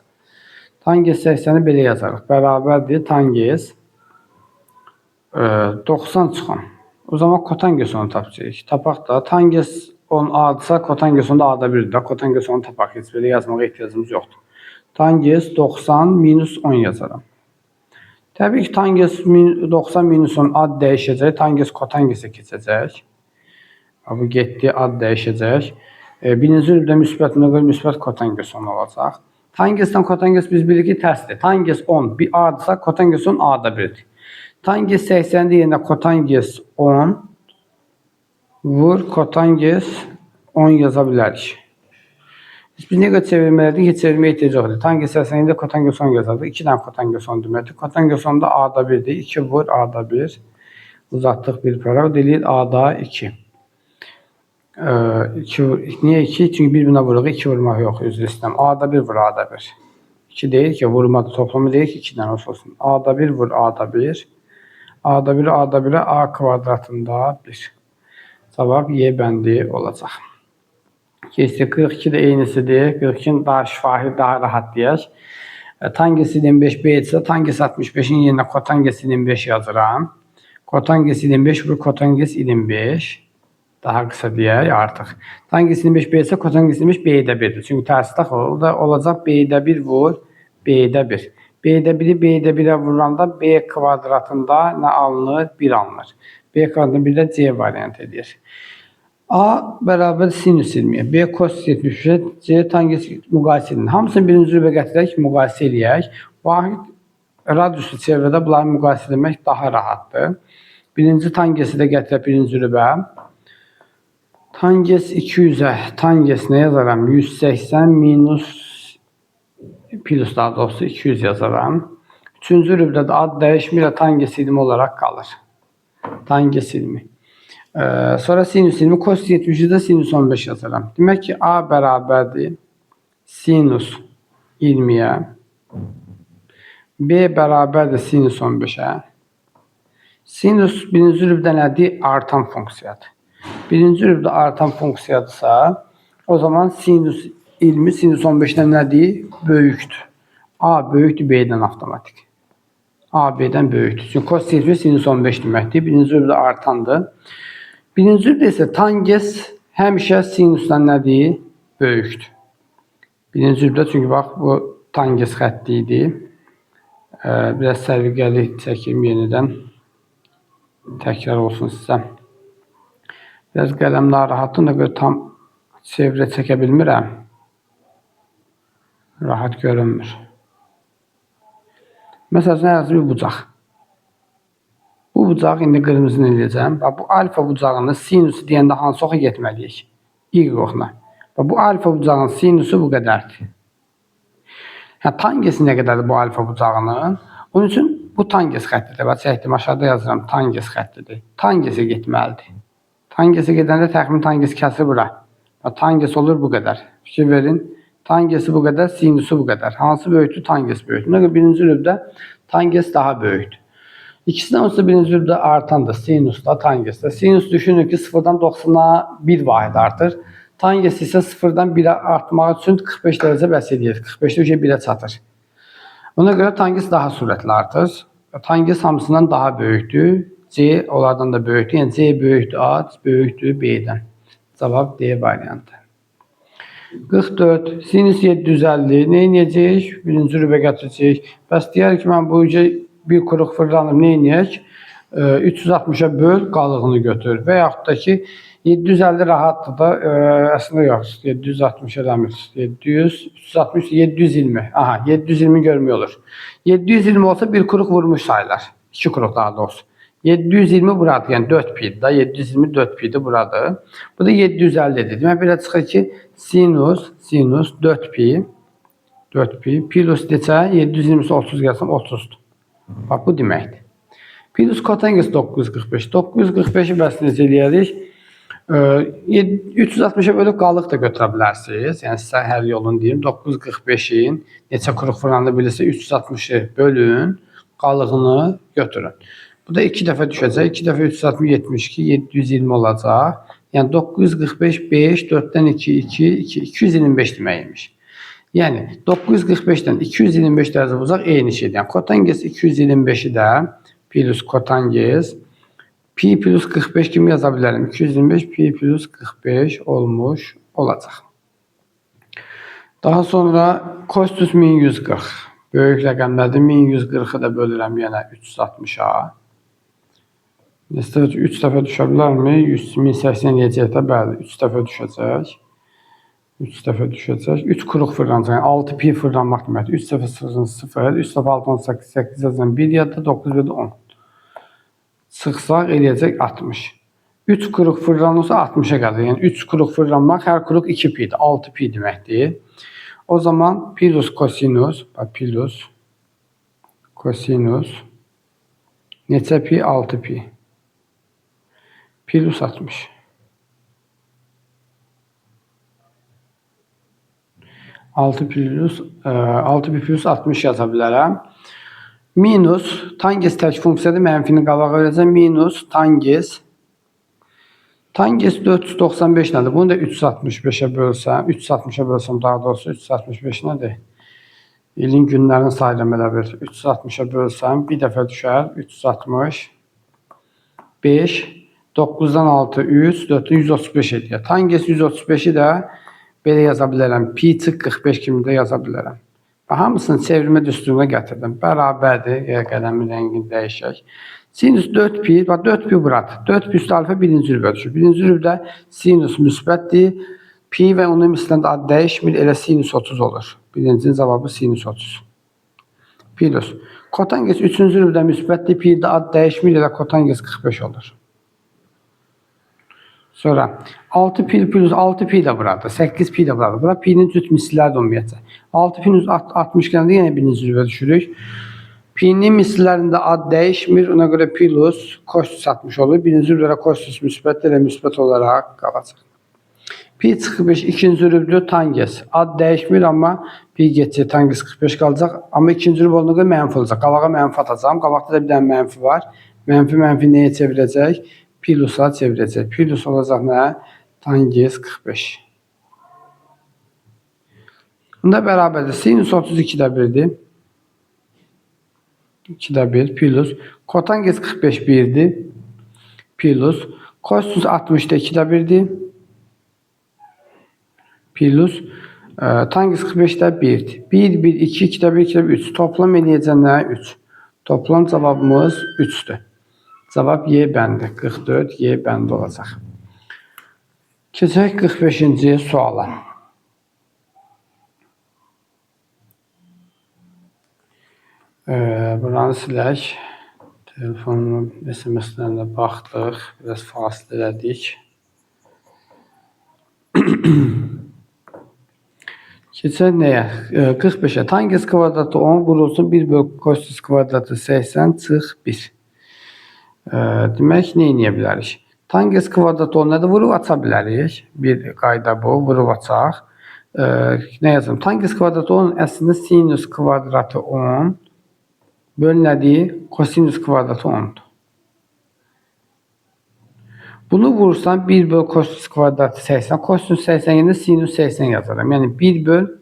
Tangens 80'i belə yazarıq. Bərabərdir tangens 90 çıx 10. O zaman kotangens 10'u tapacağıq. Tapaq da tangens 10 A'dırsa kotangens 10 da A'da 1'dir. Kotangens 10'u tapaq. Heç belə yazmağa ehtiyacımız yoxdur. Tangens 90 minus 10 yazaram. Təbii ki tangens 90 minus 10 ad dəyişəcək. Tangens kotangesə keçəcək. Bu getdi, ad dəyişəcək. Birinci rübdə müsbətinə görə müsbət kotangens 10 olacaq. Tangesdən kotanges biz bilirik ki, tərsdir. Tanges 10 bir A-dırsa, kotanges 10 A-da 1'dir. Tanges 80'də yerine kotanges 10 vur kotanges 10 yazabilirik. Biz ne kadar çevirmelerdik, hiç çevirmeye ihtiyacı yoktu. Tanges 80'də kotanges 10 yazardık. 2 tane kotanges 10 deməkdir. Kotanges 10'da A'da 1'dir. 2 vur A'da 1. Uzatdıq bir paraq. Deliyir A'da 2. Niye 2? Çünkü bir-birinə vuruq. 2 vurmaq yox. Üzr istəyirəm. A'da 1 vur A'da 1. 2 deyil ki, vurmadı. Toplamı deyil ki, 2'dən olsun. A'da 1 vur A'da 1. A'da 1 A'da 1'e A kvadratında 1. Cavab Y bəndi olacaq. Keçdik 42 də eynisidir. 42'nin daha şifahi, daha rahat deyək. Tanges 25 B etsə, tanges 65'in yerine kotanges 25 yazıram. Kotanges 25 vur kotanges 25. Daha kısa deyək artıq. Tanges 25 B etsə, kotanges 25 B'də 1'dir. Çünki tərsi olacaq B'də 1 vur B'də 1. B'də 1'i B'də 1'e vuranda B kvadratında ne alınır? 1 alınır. B kvadratında 1'də C variant edir. A beraber sinüs 20'ye. B cos 75'e. C tangens müqayisə edilir. Hamısını birinci rübə gətirək, müqayisə edək. Vahid radiusu çevrədə bunları müqayisə etmək daha rahatdır. Birinci tangesi də gətirək birinci rübə. Tanges 200'e. Tanges ne yazaram? 180 minus plus daha doğrusu 200 yazaram. Üçüncü rübdə də ad dəyişmir, tanges 20 olarak kalır. Tanges 20. Sonra sinüs 20, cos 70'i de sinüs 15 yazaram. Demek ki A bərabərdir sinüs 20'ye. B bərabərdir sinüs 15'e. Sinüs birinci rübdə nədir? Artan funksiyadır. Birinci rübdə artan funksiyadırsa, o zaman sinüs 20 sinüs 15'dən nədir? Böyükdür. A böyükdür B'dən avtomatik. A B'dən böyükdür. Çünki cos 70 sinüs 15 deməkdir. Birinci rübdə artandır. Birinci rübdə isə tanges həmişə sinüsdən nədir? Böyükdür. Birinci rübdə çünki bax bu tanges xətti idi. Biraz səliqəli çəkim yenidən. Təkrar olsun sizə. Biraz qələm narahatım da böyle tam çevrə çəkə bilmirəm. Rahat görünmür. Məsələn, yazır bir bucaq. Bu bucağı indi qırmızını eləyəcəm. Bu alfa bucağının sinusu deyəndə hansı oxa getməliyik? Y oxuna. Bu alfa bucağının sinusu bu qədərdir. Tangesi nə qədərdir bu alfa bucağının? Onun üçün bu tanges xəttidir. Çəkdim aşağıda yazıram. Tanges xəttidir. Tangesə getməlidir. Tangesə gedəndə təxmin tanges kəsir bura. Tanges olur bu qədər. Fikir verin. Tangesi bu qədər, sinusu bu qədər. Hansı böyükdür? Tanges böyükdür. Buna görə birinci rübdə tanges daha böyükdür. İkisindən olsa birinci rübdə artandır. Sinusla tangeslə. Sinus düşünün ki 0'dan 90'a 1 vahid artır. Tanges isə 0'dan 1'ə artmaq üçün 45 dərəcə bəs edir. 45'də 1'ə çatır. Ona görə tanges daha sürətli artır. Tanges hamısından daha böyükdür. C onlardan da böyükdür. Yəni C böyükdür A, böyükdür B'dən. Cavab D variantı. 44. Sinüs 750. Ne inəcək? Birinci rübə gətirəcək. Bəs deyər ki, mən bu bir kuruq fırlanım. Ne inəyək? 360'a böl, qalığını götür. Və yaxud da ki, 750 rahatdır da, əslində yox, 760 eləmir. 360, 720. Aha, 720 görmüyor olur. 720 olsa bir kuruq vurmuş sayılar. 2 kuruq daha doğrusu. 720 buradır, yəni 4 pi'dir da, 720 4 pi'dir buradır. Bu da 750'dir. Demək belə çıxır ki, sinus 4 pi plus neçə? 720 30 gəlsəm 30'dur. Bax bu deməkdir. Plus kotanges 945. 945'i bəs necə eləyərik? 360'a bölüb qalıq da götürə bilərsiniz. Yəni sizə hər yolunu deyim. 945'in neçə kuruq fırlandı bilirsə 360'ı bölün, qalığını götürün. Bu da 2 dəfə düşəcək. 2 dəfə 360 72, 720 olacaq. Yəni 945 5, 4'dən 2, 2, 2, 225 deməkmiş. Yəni 945'dən 225 dərəcə uzaq eyni şeydir. Yəni kotanges 225'i də plus kotanges pi plus 45 kimi yaza bilərim. 225 pi plus 45 olmuş olacaq. Daha sonra kosinüs 1140. Böyük rəqəmlərdə 1140'ı da bölürəm yenə 360'a. 3 dəfə düşə bilərmi? 1080 eləyəcək də, bəli, 3 dəfə düşəcək. 3 dəfə düşəcək. 3 quruq fırlanacaq. Yəni 6 pi fırlanmaq deməkdir. 3 dəfə 0, 3 dəfə 6, 18, 8 yazan 1 yadda, 9 və 10. Çıxsaq eləyəcək 60. 3 quruq fırlanırsa 60-a gəlir. Yəni 3 quruq fırlanmaq, hər quruq 2 pidir. 6 pi deməkdir. O zaman plus kosinus, plus kosinus neçə pi? 6 pi. Plus 60. 6 pi plus 60 yaza bilərəm. Minus tangens tək funksiyadır. Mənfini qabağa verəcəm. Minus tangens 495 nədir? Bunu da 365-ə bölsəm, 360-a bölsəm daha doğrusu 365 nədir? İlin günlərin sayıram elə bir. 360-a bölsəm bir dəfə düşər. 365 9-dan 6 3 4-dən 135 edir. Tangens 135-i də belə yaza bilərəm. Pi çıx 45 kimi də yaza bilərəm. Hamısını çevirmə düsturuna gətirdim. Bərabərdir. Qələmin rəngini dəyişək. Sinus 4 pi, 4 pi buradır. 4 pi üstü alfa birinci rübə düşür. Birinci rübdə sinus müsbətdir. Pi və onun mislində ad dəyişmir. Elə sinus 30 olur. Birincinin cavabı sinus 30. Plus. Kotanges 3-cü rübdə müsbətdir. Pi də ad dəyişmir. Elə kotanges 45 olur. Sonra 6 pi plus 6 pi də buradır. 8 pi də buradır. Bura pi'nin cüt misilləri də olmayacaq. 6 pi 60 gələndə yenə birinci rübə düşürük. Pi'nin misillərində ad dəyişmir. Ona görə plus kosinus 60 olur. Birinci rübdə kosinus müsbətdir. Elə müsbət olaraq qalacaq. Pi çıxı 5 ikinci rübdə tangens. Ad dəyişmir, amma pi geçir. Tangens 45 qalacaq. Amma ikinci rübdə olduğuna görə mənfi olacaq. Qabağa mənfi atacağım. Qabaqda da bir dənə mənfi var. Mənfi nəyə çevirəcək? Plusa çevirəcək. Plus olacaq nə? Tangens 45. Bunda bərabərdir. Sinus 32 də 1'dir. 2'də 1 plus. Kotangens 45 1'dir. Plus. Kosinus 60'da 2'də 1'dir. Plus. Tangens 45'də 1'dir. 1, 1, 2, 2'də 1, 2'də 1, 3. Toplam eləyəcək nə? 3. Toplam cavabımız 3'dür. Cavab Y bəndi. 44 Y bəndi olacaq. Keçək 45-ci suala. Buranı silək. Telefonumun SMS-lərlə baxdıq. Biraz fasilə elədik. Keçək nəyə? 45'ə. Tangens kvadratı 10 vurulsun 1 bölü kosinus kvadratı 80 çıx 1. Demək, nə edə bilərik? Tangens kvadratı 10 nədir? Vurub aça bilərik. Bir qayda bu. Vurub açaq. Nə yazım? Tangens kvadratı 10 əslində sinus kvadratı 10 bölünədir. Kosinus kvadratı 10'dur. Bunu vursan 1 bölü kosinus kvadratı 80. Kosinus 80 yerine sinus 80 yazarım. Yəni 1 bölü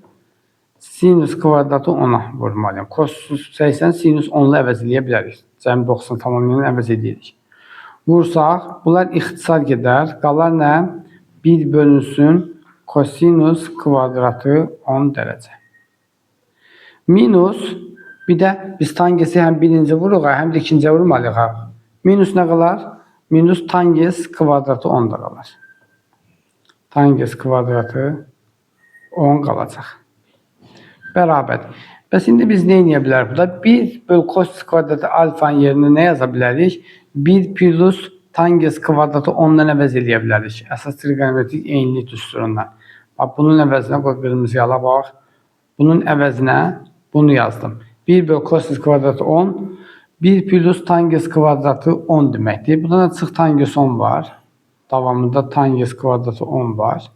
sinus kvadratı 10'a vurmalıyım. Kosinus 80 sinus 10'la əvəz eləyə bilərik. Cəmi 90 tamamıyla əvəz edirik. Vursaq, bunlar ixtisar gedər. Qalar nə? 1 bölünsün kosinus kvadratı 10 dərəcə. Minus, bir də biz tangesi həm birinci vuruq, həm də ikinciyə vurmalıyıq. Minus nə qalar? Minus tangens kvadratı 10 da qalar. Tangens kvadratı 10 qalacaq. Bərabər. Bəs indi biz nə edə bilərik burada? 1 bölü kosinus kvadratı alfanın yerinə nə yaza bilərik? 1 plus tangens kvadratı 10'dan əvəz eləyə bilərik. Əsas trigonometrik eynilik düsturundan. Bunun əvəzinə qoy qırmızı yala bax. Bunun əvəzinə bunu yazdım. 1 bölü kosinus kvadratı 10. 1 plus tangens kvadratı 10 deməkdir. Burada da çıx tangens 10 var. Davamında tangens kvadratı 10 var.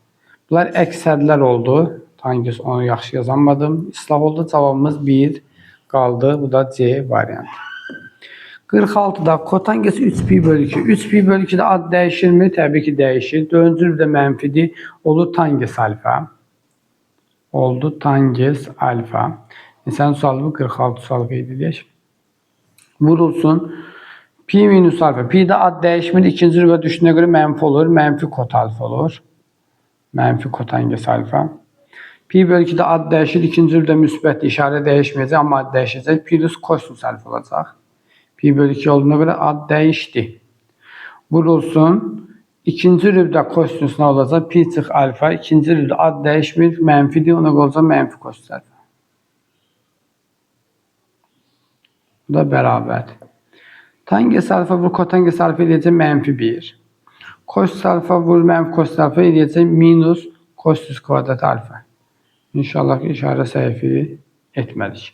Bunlar əksərlər oldu. Tangens 10'u yaxşı yazamadım. İslah oldu. Cavabımız 1 qaldı. Bu da C variantı. 46'da kotangens 3 pi bölü 2. 3 pi bölü 2'de ad dəyişir mi? Təbii ki dəyişir. 4-cü rübdə mənfidir. Olur tangens alfa. Oldu tangens alfa. Sən sualı 46 sual qeyd edək. Vurulsun. Pi minus alfa. Pi də ad dəyişmir. 2-ci rübə düşünə görə mənfi olur. Mənfi kot alfa olur. Mənfi kotangens alfa. Pi bölü 2'də ad dəyişir. 2-ci rübdə müsbət işarə dəyişməyəcək, amma ad dəyişəcək. Plus kosinus alfa olacaq. Pi bölü 2 olduğuna görə ad dəyişdi. Vurulsun. İkinci rübdə kosinus nə olacaq? Pi çıx alfa. İkinci rübdə ad dəyişmir, mənfidir, ona olacaq mənfi kosinus alfa. Bu da bərabərdir. Tangens alfa vur kotangens alfa eləyəcək mənfi 1. Kosinus alfa vur mənfi kosinus alfa eləyəcək minus kosinus kvadrat alfa. İnşallah işarə səhvi etmədik.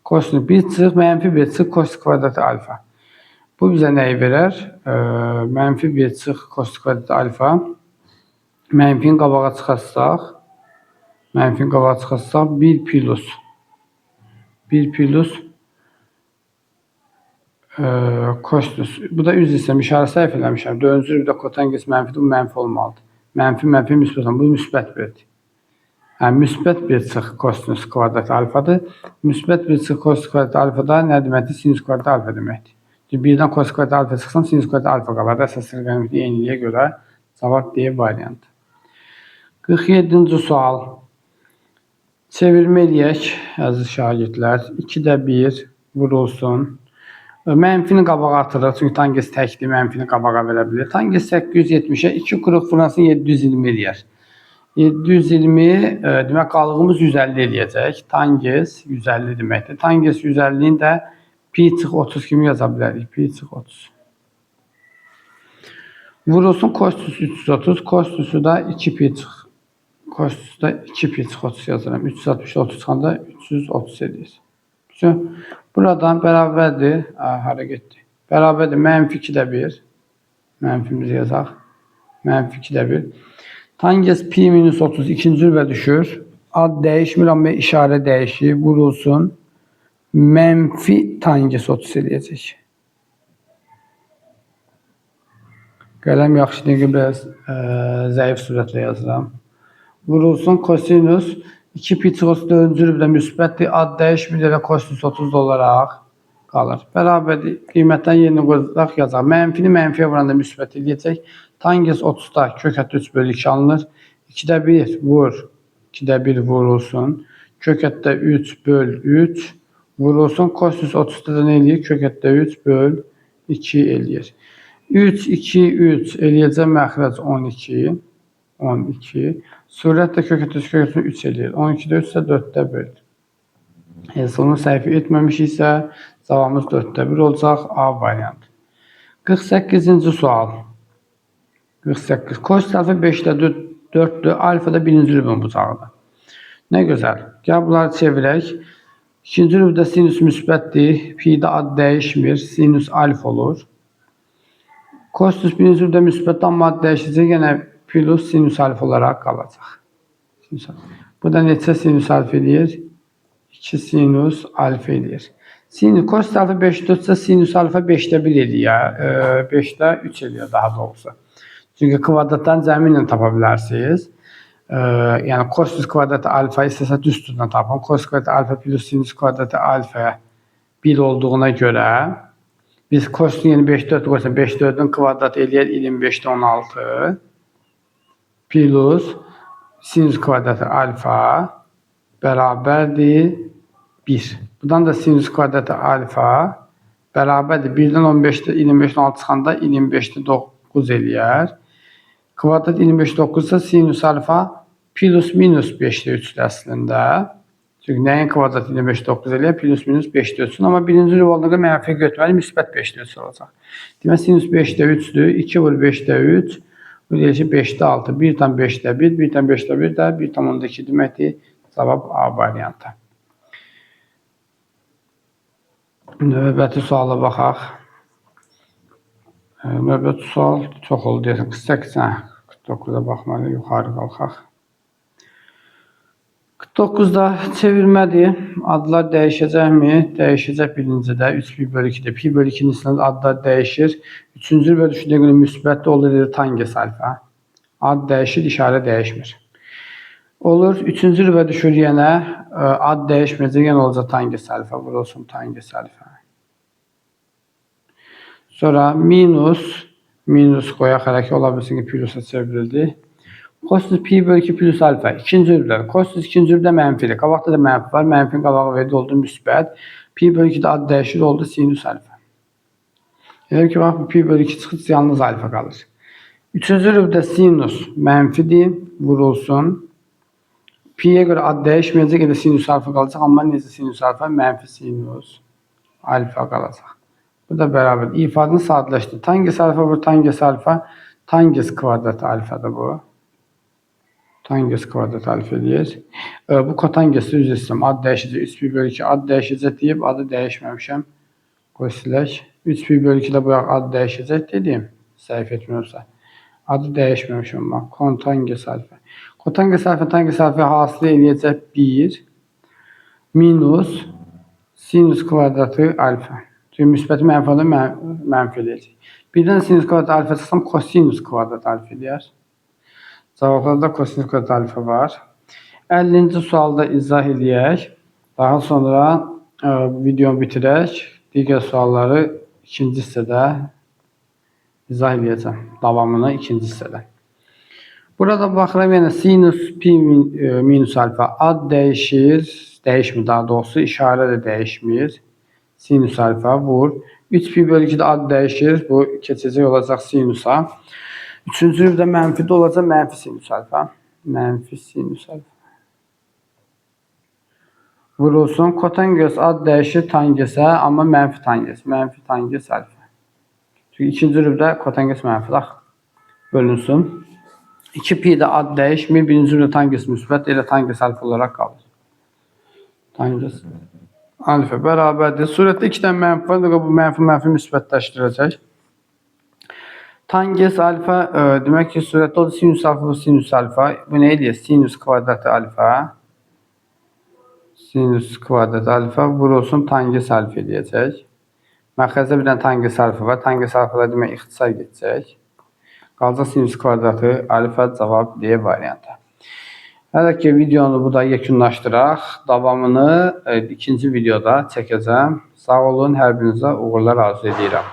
Kosinus 1 çıx, mənfi 1 çıx, kosinus kvadrat alfa. Bu bizə nəyi verər? Mənfi 1 çıx, kosinus kvadrat alfa. Mənfini qabağa çıxarsaq, 1 plus 1 kosinus. Bu da üz istəm, işarə səhv eləmişəm. 4-cü rübdə kotangens mənfidir, bu mənfi olmalıdır. Mənfi, müsbət, bu müsbət 1'dir. Yəni, müsbət 1 çıx kosinus kvadrat alfadır. Müsbət 1 çıx kosinus kvadrat alfa da nə deməkdir? Sinus kvadrat alfa deməkdir. 1'dən kosinus kvadrat alfa çıxsam, sinus kvadrat alfa qalar. Əsas rəqəmli yeniliyə görə cavab D variantı. 47-ci sual. Çevirmə eləyək, əziz şagirdlər. 2'də 1 vurulsun. Mənfini qabağa atırıq, çünki tangens təkli mənfini qabağa verə bilir. Tangens 870'ə 2 qırıq vurulsun 720 eləyər. 720, demək qalığımız 150 eləyəcək. Tangens 150 deməkdir. Tangens 150'nin də pi çıx 30 kimi yaza bilərik. Pi çıx 30. Vurulsun kosinus 330, kosinusu da 2 pi çıx. Kosinusu da 2 pi çıx 30 yazıram. 360 30 çıxanda 330 edir. Buradan bərabərdir. Hara getdi? Bərabərdir. Mənfi 2'də 1. Mənfimizi yazaq. Mənfi 2'də 1. Tangens pi minus 30 ikinci rübə düşür. Ad dəyişmir, amma işarə dəyişir. Vurulsun. Mənfi tangens 30 eləyəcək. Qələm yaxşı deyil, biraz zəif surətlə yazıram. Vurulsun kosinus 2 pi çıx 30 4-cü rübdə müsbətdir. Ad dəyişmir və kosinus 30 olaraq qalır. Bərabərdir. Qiymətdən yerinə qoyaraq yazaq. Mənfini mənfiyə vuranda müsbət eləyəcək. Tangens 30'da kökətdə 3 bölü 2 alınır. 2'də 1 vur. 2'də 1 vurulsun. Kökətdə 3 böl 3 vurulsun. Kosinus 30'da da nə eləyir? Kökətdə 3 böl 2 eləyir. 3, 2, 3 eləyəcək məxrəc 12. 12. Surətdə kökətdə 3 eləyir. 12'də 3 isə 4'də 1. Hesabını səhv etməmişiksə cavabımız 4'də 1 olacaq. A variantı. 48-ci sual. 48. Kosinus alfa 5'də 4'dür. Alfa da 1-ci rübün bucağıdır. Nə gözəl. Gəl bunları çevirək. İkinci rübdə sinus müsbətdir. Pi'də ad dəyişmir. Sinus alfa olur. Kosinus 1-ci rübdə müsbətdir, amma ad dəyişəcək. Yenə plus sinus alfa olaraq qalacaq. Bu da neçə sinus alfa eləyir? 2 sinus alfa eləyir. Kosinus alfa 5'də 4'sə sinus alfa 5'də 1 eləyir. 5'də 3 eləyir daha doğrusu. Çünki kvadratdan cəmi ilə tapa bilərsiniz. Yəni kosinus kvadratı alfa istəsə düz tutdan tapın. Kosinus kvadratı alfa plus sinus kvadratı alfa 1 olduğuna görə biz kosinus yeni 5'də 4 qoysa 5'də 4'ün kvadratı eləyər 25'də 16 plus sinus kvadratı alfa bərabərdir 1. Buradan da sinus kvadratı alfa bərabərdir 1'dən 15'də 25'də 16 çıxanda 25'də 9 eləyər. Kvadrat 25 9 ise sinus alfa plus minus 5'də 3'dür əslində. Çünki nəyin kvadratı 25 9 eləyər? Plus minus 5'də 3'dür. Amma birinci rüvalda mənfi götürməli müsbət 5'də 3 olacaq. Demək sinus 5'də 3'dür. 2 vur 5'də 3. Bu deyir ki 5'də 6. 1 tam 5'də 1. 1 tam 5'də 1 də 1 tam 12 deməkdir. Cavab A variantı. Növbəti suala baxaq. Növbəti sual çox oldu deyəsən. 48-ə 49'a baxmalı, yuxarı qalxaq. 49'da çevirmədir. Adlar dəyişəcəkmi? Dəyişəcək birincidə. 3 pi bölü 2'də. Pi bölü 2'nin içində adlar dəyişir. 3-cü bölü 3'də görə müsbətdə olur tangens alfa. Ad dəyişir, işarə dəyişmir. Olur. 3-cü rübə düşür yenə. Ad dəyişməyəcək, yenə olacaq tangens alfa. Vurulsun tangens alfa. Sonra minus qoyaq hərəkət ola bilsin ki, plusa çevrildi. Kosinus pi bölü 2 plus alfa. İkinci rübdə. Kosinus ikinci rübdə mənfidir. Qabaqda da mənfi var. Mənfinin qabağı verdi oldu müsbət. Pi bölü 2'də ad dəyişir oldu sinus alfa. Elə ki, bax, pi bölü 2 çıxır, yalnız alfa qalır. Üçüncü rübdə sinus mənfidir, vurulsun. Pi'ye görə ad dəyişməyəcək, elə sinus alfa qalacaq, amma necə sinus alfa? Mənfi sinus alfa qalacaq. Bu da bərabər. İfadəni sadələşdir. Tangens alfa bu, tangens alfa. Tangens kvadrat alfadır bu. Tangens kvadrat alfa eləyir. Bu kotangens üzr istəyirəm. Ad dəyişəcək. 3pi/2 ad dəyişəcək deyib, adı dəyişməmişəm. Qoy silək. 3pi/2-də bu ad dəyişəcək dedim. Səhv etmirəmsə. Adı dəyişməmişəm. Bax, kotangens alfa. Kotangens alfa, tangens alfa hasılı eləyəcək 1 minus sinus kvadratı alfa. Çünki müsbəti mənfi olan mənfi eləyəcək. Birdən sinus kvadrat alfa çıxsam, kosinus kvadrat alfa eləyər. Cavablarda kosinus kvadrat alfa var. 50-ci sualda izah eləyək. Daha sonra videonu bitirək. Digər sualları ikinci hissədə izah eləyəcəm. Davamını ikinci hissədə. Burada baxıram, yəni sinus pi minus alfa ad dəyişir. Dəyişmir daha doğrusu, işarə də dəyişmir. Sinus alfa vur. 3pi/2-də ad dəyişir. Bu keçəcək olacaq sinusa. Üçüncü rübdə mənfidə olacaq mənfi sinus alfa. Mənfi sinus alfa. Vurulsun. Kotangens ad dəyişir tangesə, amma mənfi tangens. Mənfi tangens alfa. Çünki ikinci rübdə kotangens mənfidir. Bölünsün. 2pi-də ad dəyişmir. Birinci rübdə tangens müsbət, elə tangens alfa olaraq qalır. Tangens alfa bərabərdir. Surətdə 2 dənə mənfi var. Bu mənfi müsbətləşdirəcək. Tangens alfa demək ki, surətdə oldu sinus alfa, sinus alfa. Bu nə eləyir? Sinus kvadratı alfa. Sinus kvadratı alfa vurulsun tangens alfa eləyəcək. Məxrəcdə bir dənə tangens alfa var. Tangens alfalar demək ixtisar gedəcək. Qalacaq sinus kvadratı alfa cavab D variantı. Hələ ki videonu burada yekunlaşdıraq. Davamını ikinci videoda çəkəcəm. Sağ olun, hər birinizə uğurlar arzu edirəm.